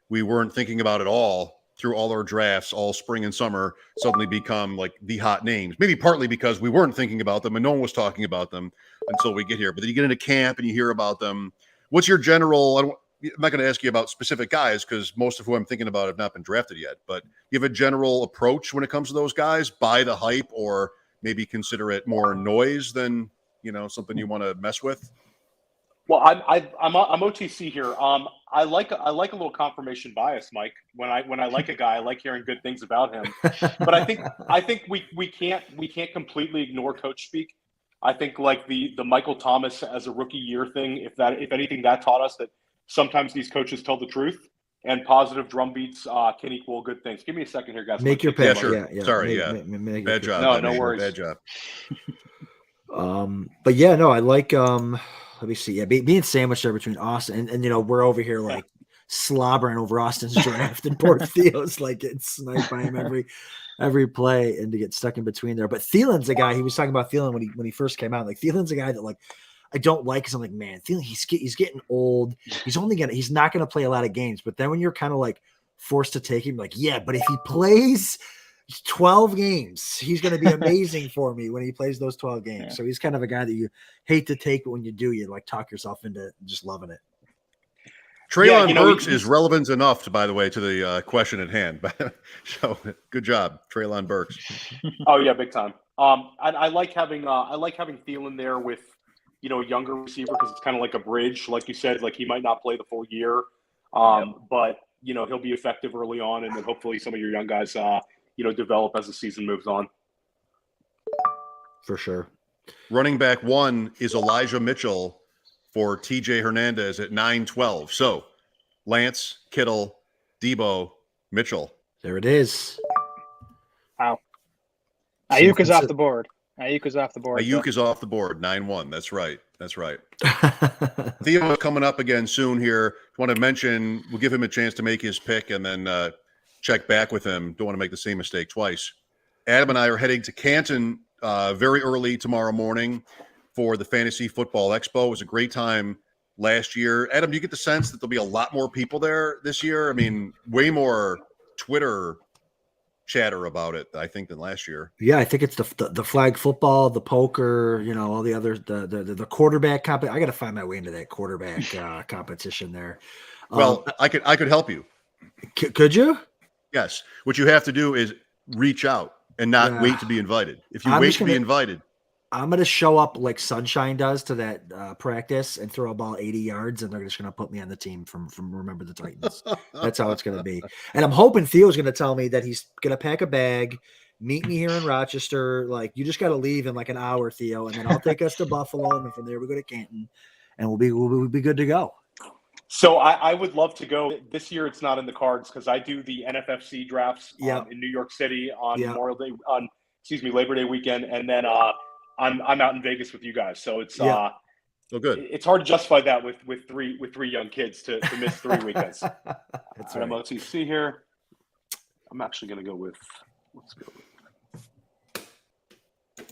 we weren't thinking about at all through all our drafts, all spring and summer, suddenly become like the hot names. Maybe partly because we weren't thinking about them and no one was talking about them until we get here. But then you get into camp and you hear about them. What's your general? I'm not going to ask you about specific guys because most of who I'm thinking about have not been drafted yet. But you have a general approach when it comes to those guys? Buy the hype, or maybe consider it more noise than something you want to mess with? Well, I'm OTC here. I like a little confirmation bias, Mike. When I like a guy, I like hearing good things about him. But I think we can't completely ignore coach speak. I think like the Michael Thomas as a rookie year thing, if anything, that taught us that sometimes these coaches tell the truth, and positive drum beats can equal good things. Give me a second here, guys. Make your pick. Yeah, sure. Yeah. Sorry, bad job. No worries. Bad job. But yeah, no, I like let me see. Yeah, being sandwiched there between Austin and we're over here like slobbering over Austin's draft, and poor Theo's like getting sniped by him every play, and to get stuck in between there. But Thielen's a guy, he was talking about Thielen when he first came out. Like Thielen's a guy that like I don't like, because I'm like, man, Thielen, he's getting old. He's not gonna play a lot of games. But then when you're kind of like forced to take him, like, yeah, but if he plays 12 games, he's going to be amazing for me when he plays those 12 games. Yeah. So he's kind of a guy that you hate to take, but when you do, you like talk yourself into just loving it. Treylon Burks is relevant enough, by the way, to the question at hand. So good job, Treylon Burks. Oh yeah, big time. I like having Thielen there with a younger receiver, because it's kind of like a bridge, like you said. Like he might not play the full year, but he'll be effective early on, and then hopefully some of your young guys develop as the season moves on. For sure. Running back 1 is Elijah Mitchell for TJ Hernandez at 9-12. So Lance, Kittle, Debo, Mitchell. There it is. Wow. Ayuk is off the board. Ayuk is off the board. Ayuk is off the board. 9-1. That's right. Theo is coming up again soon here. Want to mention, we'll give him a chance to make his pick and then check back with him. Don't want to make the same mistake twice. Adam and I are heading to Canton very early tomorrow morning for the Fantasy Football Expo. It was a great time last year. Adam, do you get the sense that there'll be a lot more people there this year? I mean, way more Twitter chatter about it, I think, than last year. Yeah, I think it's the flag football, the poker, all the other the quarterback competition. I got to find my way into that quarterback competition there. Well, I could help you. Could you? Yes. What you have to do is reach out and not wait to be invited. If you wait to be invited, I'm going to show up like Sunshine does to that practice and throw a ball 80 yards, and they're just going to put me on the team from Remember the Titans. That's how it's going to be. And I'm hoping Theo's going to tell me that he's going to pack a bag, meet me here in Rochester. Like, you just got to leave in like an hour, Theo, and then I'll take us to Buffalo, and from there we go to Canton, and we'll be good to go. So I would love to go. This year it's not in the cards because I do the NFFC drafts in New York City on Memorial Day, Labor Day weekend, and then I'm out in Vegas with you guys. So it's good. It's hard to justify that with three young kids to miss 3 weekends. That's right. Let's see here. I'm actually going to go with. Let's go.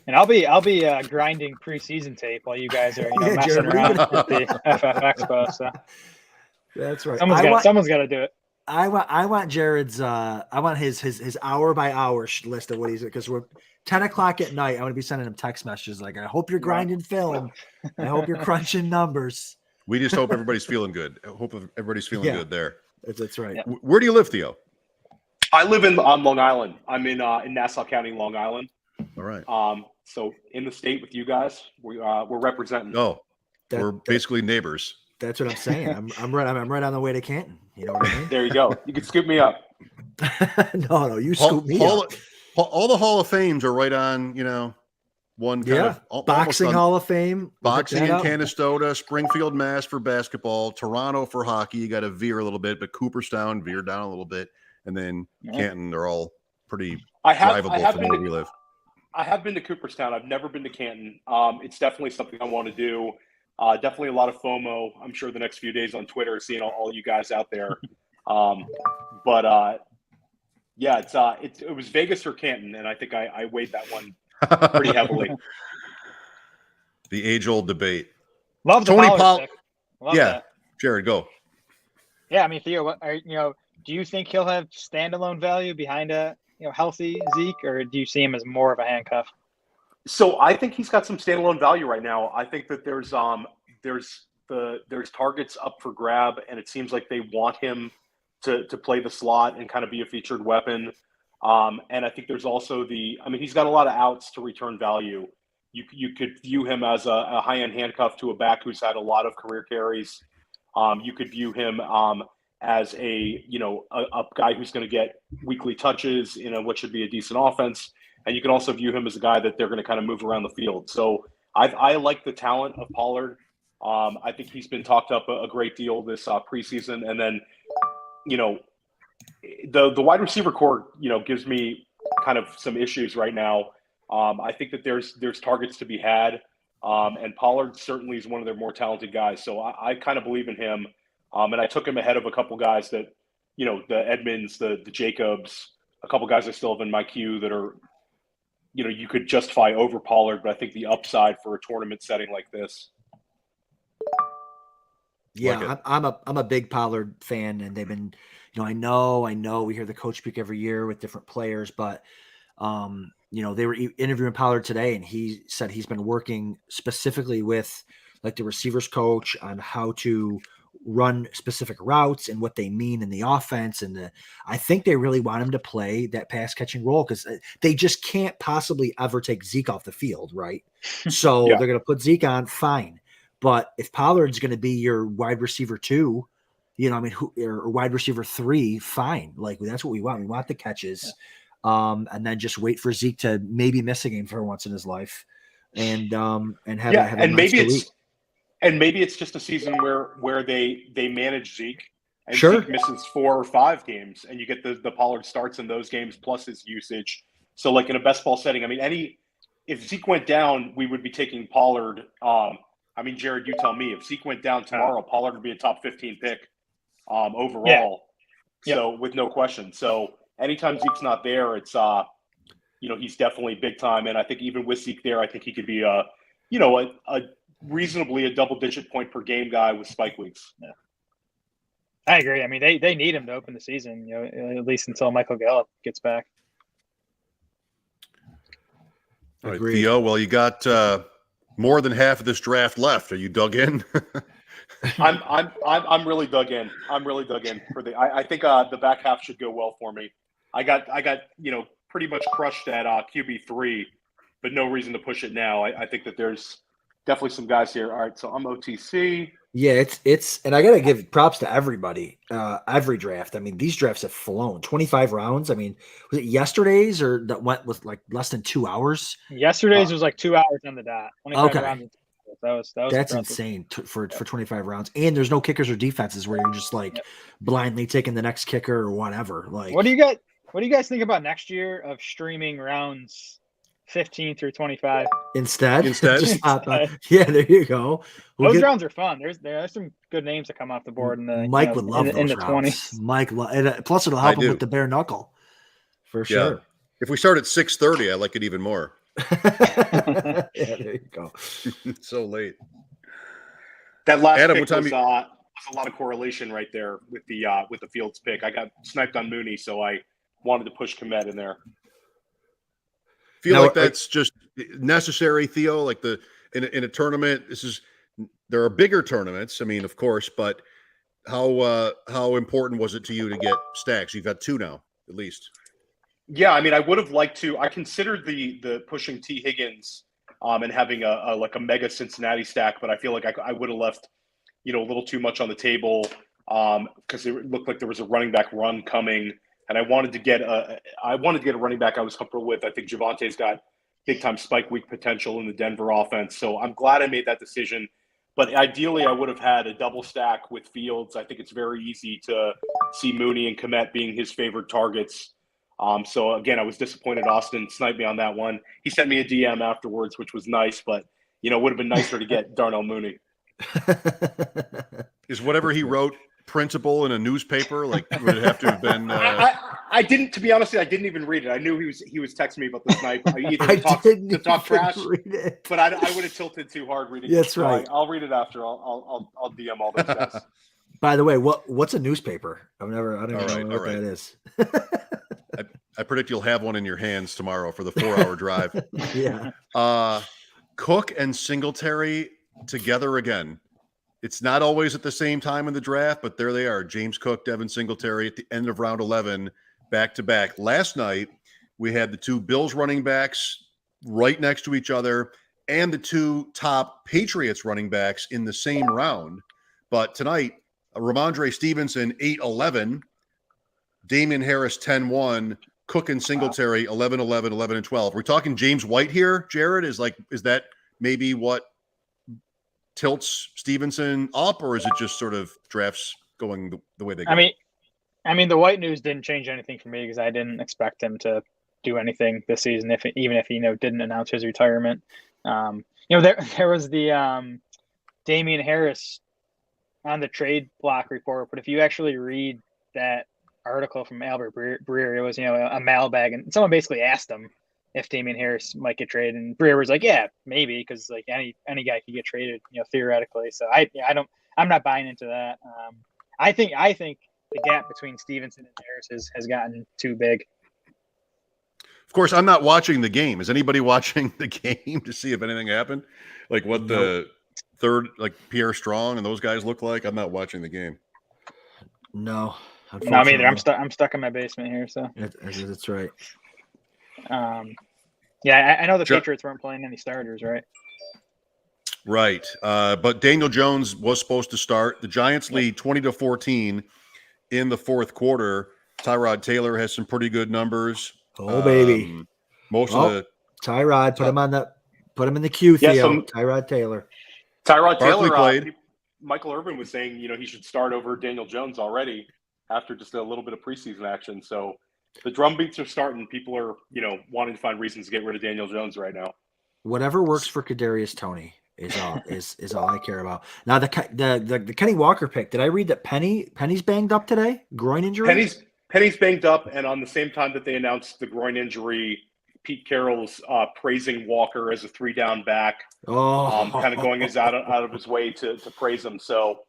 And I'll be grinding preseason tape while you guys are messing around at the FF Expo. So that's right. Someone's got to do it. I want Jared's. I want his hour by hour list of what he's, because we're 10 o'clock at night. I'm going to be sending him text messages like, I hope you're grinding film. I hope you're crunching numbers. We just hope everybody's feeling good. I hope everybody's feeling good there. That's right. Yeah. Where do you live, Theo? I live on Long Island. I'm in Nassau County, Long Island. All right. So in the state with you guys, we're representing. Oh, we're basically neighbors. That's what I'm saying. I'm right on the way to Canton. You know what I mean? There you go. You can scoop me up. No, you scoop me up. All the Hall of Fames are right on, one kind of boxing Hall of Fame. Boxing in Canastota, Springfield, Mass for basketball, Toronto for hockey. You got to veer a little bit, but Cooperstown veer down a little bit, and then Canton. They're all pretty drivable from where we live. I have been to Cooperstown. I've never been to Canton. It's definitely something I want to do. Definitely a lot of FOMO. I'm sure the next few days on Twitter, seeing all you guys out there. It was Vegas or Canton, and I think I weighed that one pretty heavily. The age-old debate. Love the Tony Pollard. Yeah, Jared, go. Yeah, I mean, Theo, do you think he'll have standalone value behind a healthy Zeke, or do you see him as more of a handcuff? So I think he's got some standalone value right now. I think that there's targets up for grab, and it seems like they want him to play the slot and kind of be a featured weapon. And I think there's also he's got a lot of outs to return value. You could view him as a high-end handcuff to a back who's had a lot of career carries. You could view him as a guy who's going to get weekly touches in what should be a decent offense. And you can also view him as a guy that they're going to kind of move around the field. So I like the talent of Pollard. I think he's been talked up a great deal this preseason. And then, the wide receiver core, gives me kind of some issues right now. I think that there's targets to be had. And Pollard certainly is one of their more talented guys. So I kind of believe in him. And I took him ahead of a couple guys that, the Edmonds, the Jacobs, a couple guys I still have in my queue that are, you could justify over Pollard, but I think the upside for a tournament setting like this. Yeah, I'm a big Pollard fan, and they've been, I know we hear the coach speak every year with different players, but they were interviewing Pollard today, and he said he's been working specifically with like the receivers coach on how to run specific routes and what they mean in the offense. And I think they really want him to play that pass catching role because they just can't possibly ever take Zeke off the field. Right. So they're going to put Zeke on, fine. But if Pollard's going to be your wide receiver 2, or wide receiver 3, fine. Like that's what we want. We want the catches. And then just wait for Zeke to maybe miss a game for once in his life and have a maybe it's just a season where they manage Zeke and sure. Zeke misses 4 or 5 games and you get the Pollard starts in those games plus his usage. So like in a best ball setting, if Zeke went down, we would be taking Pollard. Jared, you tell me, if Zeke went down tomorrow, Pollard would be a top 15 pick overall. Yeah. So with no question. So anytime Zeke's not there, it's he's definitely big time. And I think even with Zeke there, I think he could be a reasonably a double-digit point per game guy with spike weeks. Yeah, I agree. They need him to open the season, at least until Michael Gallup gets back. All right, Theo. Well, you got more than half of this draft left. Are you dug in? I'm really dug in. I'm really dug in for I think the back half should go well for me. I got pretty much crushed at QB3, but no reason to push it now. I think that there's definitely some guys here. All right, so I'm OTC. Yeah, it's and I gotta give props to everybody. Every draft. I mean, these drafts have flown. 25 rounds. I mean, was it yesterday's or that went with like less than 2 hours? Yesterday's was like 2 hours on the dot. 25 Okay. rounds. That was That's impressive. insane for 25 rounds. And there's no kickers or defenses where you're just like blindly taking the next kicker or whatever. Like, what do you guys think about next year of streaming rounds 15 through 25? Instead? Instead. Yeah, there you go. Those rounds are fun. There's some good names that come off the board in the Mike would love in those the rounds. 20s. Mike, and plus it'll help him with the bare knuckle for sure. If we start at 6:30, I like it even more. Yeah, there you go. It's so late. That last Adam, pick was a lot of correlation right there with the Fields pick. I got sniped on Mooney, so I wanted to push Komet in there. Feel like that's just necessary, Theo. Like in a tournament, there are bigger tournaments. I mean, of course, but how important was it to you to get stacks? You've got 2 now, at least. Yeah, I mean, I would have liked to. I considered the pushing T. Higgins and having a mega Cincinnati stack, but I feel like I would have left a little too much on the table because it looked like there was a running back run coming. And I wanted to get a running back I was comfortable with. I think Javante's got big time spike week potential in the Denver offense. So I'm glad I made that decision. But ideally, I would have had a double stack with Fields. I think it's very easy to see Mooney and Komet being his favorite targets. So again, I was disappointed Austin sniped me on that one. He sent me a DM afterwards, which was nice, but it would have been nicer to get Darnell Mooney. Is whatever he wrote printable in a newspaper? Like, would it have to have been? I didn't, to be honest, I didn't even read it. I knew he was texting me about the snipe. To talk trash, but I would have tilted too hard reading. That's it. right. I'll read it after. I'll DM all those guys. By the way, what's a newspaper? I don't even know what that is. I predict you'll have one in your hands tomorrow for the 4-hour drive. Yeah. Cook and Singletary together again. It's not always at the same time in the draft, but there they are. James Cook, Devin Singletary at the end of round 11, back to back. Last night, we had the 2 Bills running backs right next to each other and the 2 top Patriots running backs in the same round. But tonight, Ramondre Stevenson, 8-11, Damian Harris, 10-1, Cook and Singletary, 11-11, 11-12. We're talking James White here, Jared? Is that maybe what tilts Stevenson up, or is it just sort of drafts going the way they go? I mean, the White news didn't change anything for me because I didn't expect him to do anything this season, even if he didn't announce his retirement. There was the Damian Harris on the trade block report, but if you actually read that article from Albert Breer, it was a mailbag, and someone basically asked him if Damian Harris might get traded, and Breer was like, "Yeah, maybe," because like any guy could get traded, theoretically. So I'm not buying into that. I think the gap between Stevenson and Harris has gotten too big. Of course, I'm not watching the game. Is anybody watching the game to see if anything happened? Like what the third, like Pierre Strong and those guys look like? I'm not watching the game. No, me either. I'm stuck in my basement here, so that's right. I know the Patriots weren't playing any starters, right? Right, but Daniel Jones was supposed to start. The Giants lead 20-14 in the fourth quarter. Tyrod Taylor has some pretty good numbers. Oh baby, of the Tyrod, put him in the queue, Theo. Tyrod Taylor played. Michael Irvin was saying, he should start over Daniel Jones already after just a little bit of preseason action. So the drum beats are starting. People are, wanting to find reasons to get rid of Daniel Jones right now. Whatever works for Kadarius Toney is all I care about. Now the Kenny Walker pick. Did I read that Penny's banged up today? Groin injury. Penny's banged up, and on the same time that they announced the groin injury, Pete Carroll's praising Walker as a 3-down back. Kind of going out of his way to praise him. So,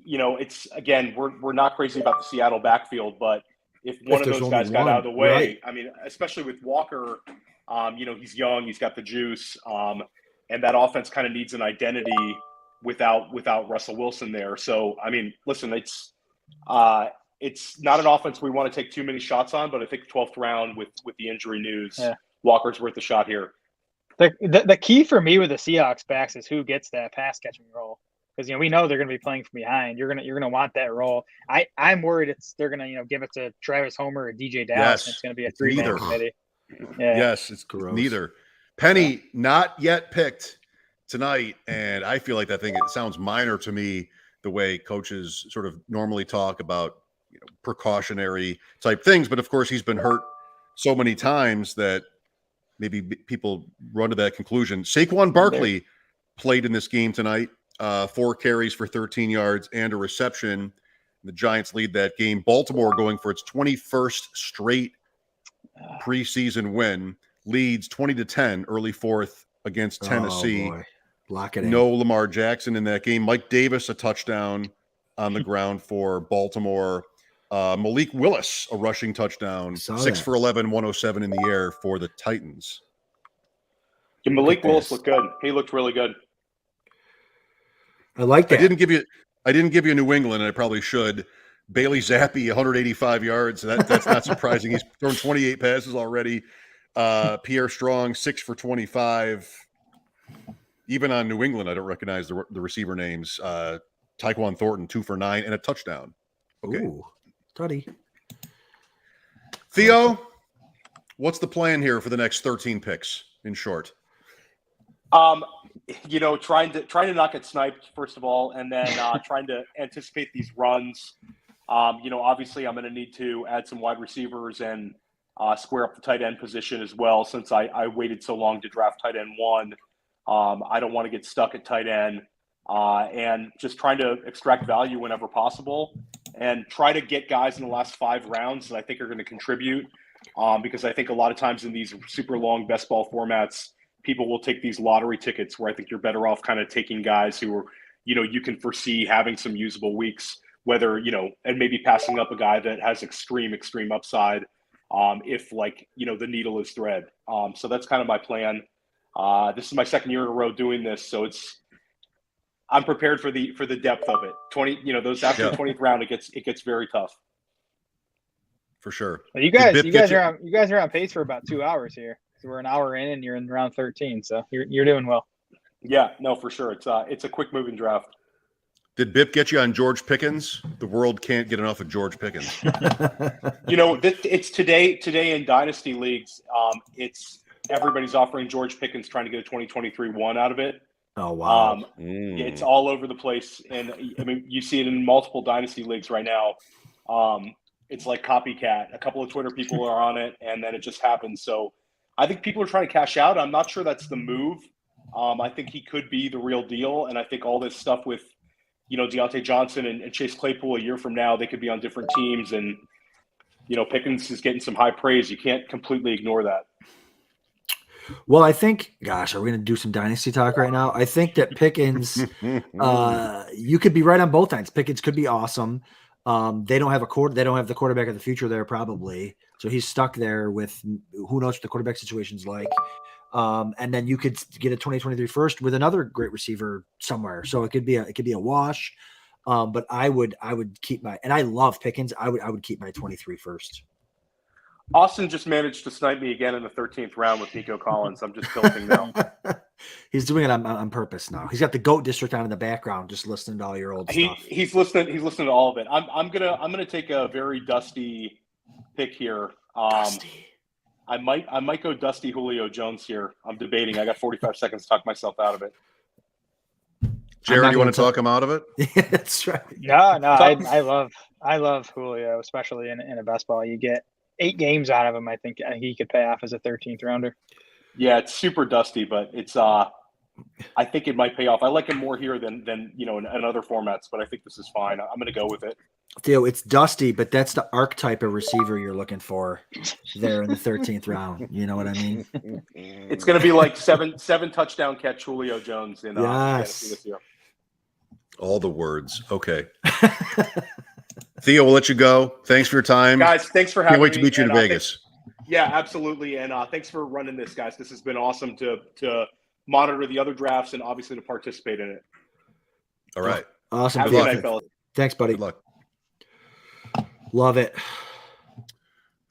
it's again, we're not crazy about the Seattle backfield, but if one of those guys got out of the way, right. I mean, especially with Walker, he's young, he's got the juice, and that offense kind of needs an identity without Russell Wilson there. So, I mean, listen, it's it's not an offense we want to take too many shots on, but I think 12th round with the injury news, Walker's worth a shot here. The key for me with the Seahawks backs is who gets that pass catching role, because we know they're going to be playing from behind. You're gonna want that role. I'm worried they're gonna give it to Travis Homer or DJ Dallas. And it's going to be a 3-man committee. Yeah. Yes, it's neither. Penny not yet picked tonight, and I feel like that thing. It sounds minor to me the way coaches sort of normally talk about precautionary type things, but of course he's been hurt so many times that maybe people run to that conclusion. Saquon Barkley played in this game tonight, 4 carries for 13 yards and a reception. The Giants lead that game. Baltimore, going for its 21st straight preseason win, leads 20-10 early fourth against Tennessee. Lock it in. No Lamar Jackson in that game. Mike Davis, a touchdown on the ground for Baltimore. Malik Willis, a rushing touchdown, 6 for 11, 107 in the air for the Titans. Yeah, Malik Willis looked good. He looked really good. I like that. I didn't give you New England, and I probably should. Bailey Zappi, 185 yards. That's not surprising. He's thrown 28 passes already. Pierre Strong, 6 for 25. Even on New England, I don't recognize the receiver names. Tyquan Thornton, 2 for 9 and a touchdown. Okay. Ooh. Study. Theo, what's the plan here for the next 13 picks, in short? Trying to not get sniped, first of all, and then trying to anticipate these runs. Obviously I'm going to need to add some wide receivers and square up the tight end position as well, since I waited so long to draft tight end 1. I don't want to get stuck at tight end, and just trying to extract value whenever possible and try to get guys in the last 5 rounds that I think are going to contribute, because I think a lot of times in these super long best ball formats, people will take these lottery tickets where I think you're better off kind of taking guys who are, you can foresee having some usable weeks, whether, and maybe passing up a guy that has extreme upside, if the needle is thread. So that's kind of my plan. This is my 2nd year in a row doing this, so I'm prepared for the depth of it. Those after the 20th round, it gets very tough. For sure. Well, you guys are on pace for about 2 hours here. So we're an hour in, and you're in round 13, so you're doing well. Yeah, no, for sure. It's a quick moving draft. Did Bip get you on George Pickens? The world can't get enough of George Pickens. It's today in dynasty leagues. It's everybody's offering George Pickens, trying to get a 2023 1 out of it. Oh, wow. It's all over the place. And I mean, you see it in multiple dynasty leagues right now. It's like copycat. A couple of Twitter people are on it, and then it just happens. So I think people are trying to cash out. I'm not sure that's the move. I think he could be the real deal. And I think all this stuff with, Deontay Johnson and Chase Claypool a year from now, they could be on different teams. And, Pickens is getting some high praise. You can't completely ignore that. Well, I think, gosh, are we going to do some dynasty talk right now? I think that Pickens, you could be right on both ends. Pickens could be awesome. They don't have the quarterback of the future there probably. So he's stuck there with who knows what the quarterback situation's like. And then you could get a 2023 first with another great receiver somewhere. So it could be a wash. But I would keep and I love Pickens. I would keep my 23 first. Austin just managed to snipe me again in the 13th round with Nico Collins. I'm just tilting now. He's doing it on purpose now. He's got the GOAT District on in the background, just listening to all your old stuff. He's listening to all of it. I'm gonna take a very dusty pick here. Dusty. I might go Dusty Julio Jones here. I'm debating. I got 45 seconds to talk myself out of it. Jared, you want to talk him out of it? Yeah, that's right. No, I love Julio, especially in a best ball. You get 8 games out of him. I think he could pay off as a 13th rounder. Yeah, it's super dusty, but it's I think it might pay off. I like him more here than in other formats, but I think this is fine. I'm going to go with it. Theo, it's dusty, but that's the archetype of receiver you're looking for there in the 13th round. You know what I mean? It's going to be like seven touchdown catch Julio Jones in fantasy this year. All the words. Okay. Theo, we'll let you go. Thanks for your time. Guys, thanks for having me. Can't wait to meet you in Vegas. Yeah, absolutely. And thanks for running this, guys. This has been awesome to monitor the other drafts and obviously to participate in it. All right. Awesome. Have a good night, fellas. Thanks, buddy. Good luck. Love it.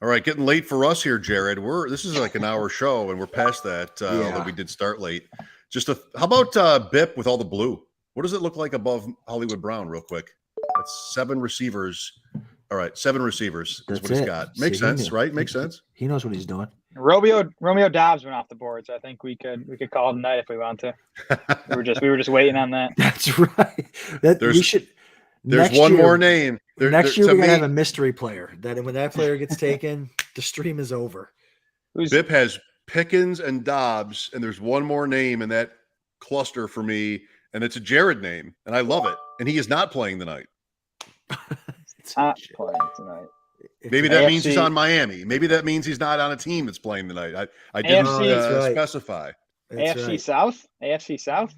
All right, getting late for us here, Jared. This is like an hour show, and we're past that. Although we did start late. How about Bip with all the blue? What does it look like above Hollywood Brown, real quick? That's 7 receivers. All right, 7 receivers. That's what he's got. Makes sense, right? Makes sense. He knows what he's doing. Romeo Dobbs went off the board, so I think we could call it a night if we want to. we were just waiting on that. That's right. There's one more name. Next year we're gonna have a mystery player. That when that player gets taken, the stream is over. Bip has Pickens and Dobbs, and there's one more name in that cluster for me, and it's a Jared name, and I love it. And he is not playing tonight. Not playing tonight. Maybe that means he's on Miami. Maybe that means he's not on a team that's playing tonight. I didn't specify. AFC South? AFC South?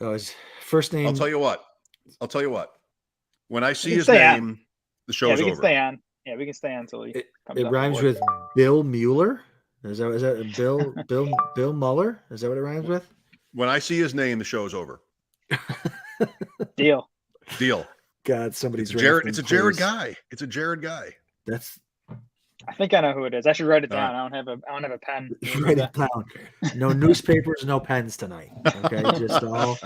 Oh, his first name. I'll tell you what. When I see his name, the show's over. We can stay on. Yeah, we can stay on until he comes It rhymes with Bill Mueller. Is that Bill Mueller? Is that what it rhymes with? When I see his name, the show's over. Deal. God, somebody's Jared. It's a Jared guy. It's a Jared guy. I think I know who it is. I should write it down. I don't have a pen. Write it down. No newspapers, no pens tonight. Okay, just all.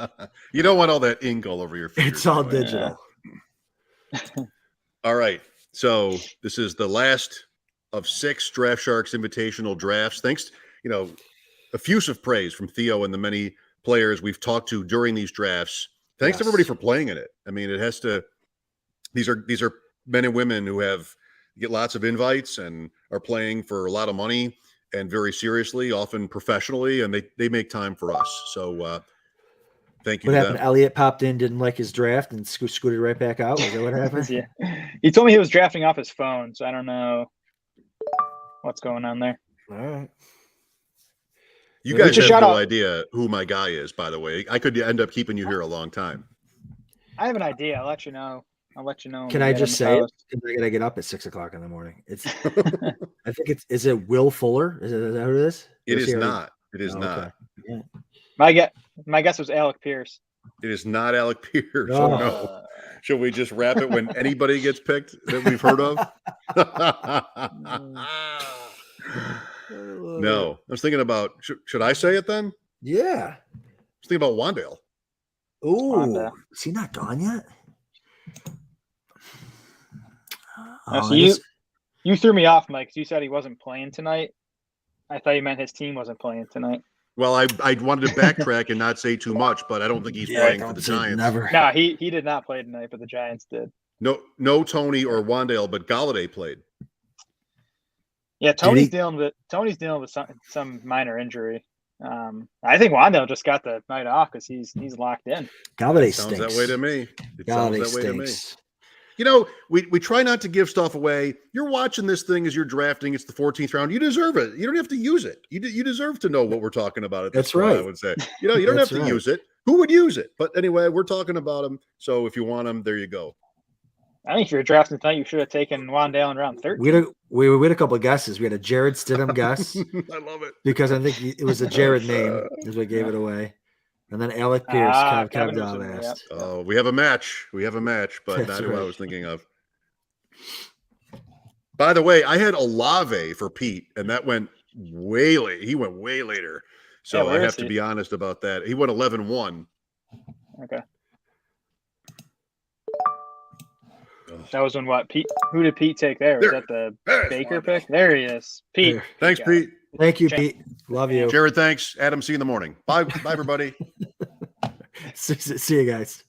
You don't want all that ink all over your fingers. It's all digital. All right. So this is the last of 6 Draft Sharks Invitational drafts. Thanks, effusive praise from Theo and the many players we've talked to during these drafts. Thanks to everybody for playing in it. I mean, it has to. These are men and women who get lots of invites and are playing for a lot of money and very seriously, often professionally, and they make time for us. So thank you. What happened? Eliot popped in, didn't like his draft, and scooted right back out. Is that what happened? Yeah. He told me he was drafting off his phone, so I don't know what's going on there. All right. You guys have no idea who my guy is, by the way. I could end up keeping you here a long time. I have an idea. I'll let you know. Can I just say it? I gotta get up at 6 o'clock in the morning. It's I think is it Will Fuller? Is that who it is? It is not. It is not. Okay. Yeah. My guess was Alec Pierce. It is not Alec Pierce. Oh, no. Should we just wrap it when anybody gets picked that we've heard of? No. I was thinking about should I say it then? Yeah. I was thinking about Wandale. Oh, is he not gone yet? So you threw me off, Mike, because you said he wasn't playing tonight. I thought you meant his team wasn't playing tonight. Well, I wanted to backtrack and not say too much, but I don't think he's playing for the Giants. Never. No, he did not play tonight, but the Giants did. No Tony or Wandale, but Galladay played. Yeah, Tony's dealing with some minor injury. I think Wandale just got the night off because he's locked in. Galladay sounds stinks. that way to me. Galladay stinks. We try not to give stuff away. You're watching this thing as you're drafting. It's the 14th round. You deserve it. You don't have to use it. You deserve to know what we're talking about. That's right. I would say. You don't have to use it. Who would use it? But anyway, we're talking about them. So if you want them, there you go. I think if you're drafting tonight, you should have taken Wandale in round 13. We had a couple of guesses. We had a Jared Stidham guess. I love it. Because I think it was a Jared name is what gave it away. And then Alec Pierce kind of down last. Oh, we have a match. But not who I was thinking of. By the way, I had Olave for Pete, and that went way late. He went way later. So I have to be honest about that. He went 11-1. Okay. That was when what? Pete? Who did Pete take there? Was that the Baker pick? There he is. Pete. Thanks, Pete. Thank you, Pete. Love you. Jared, thanks. Adam, see you in the morning. Bye, everybody. See you guys.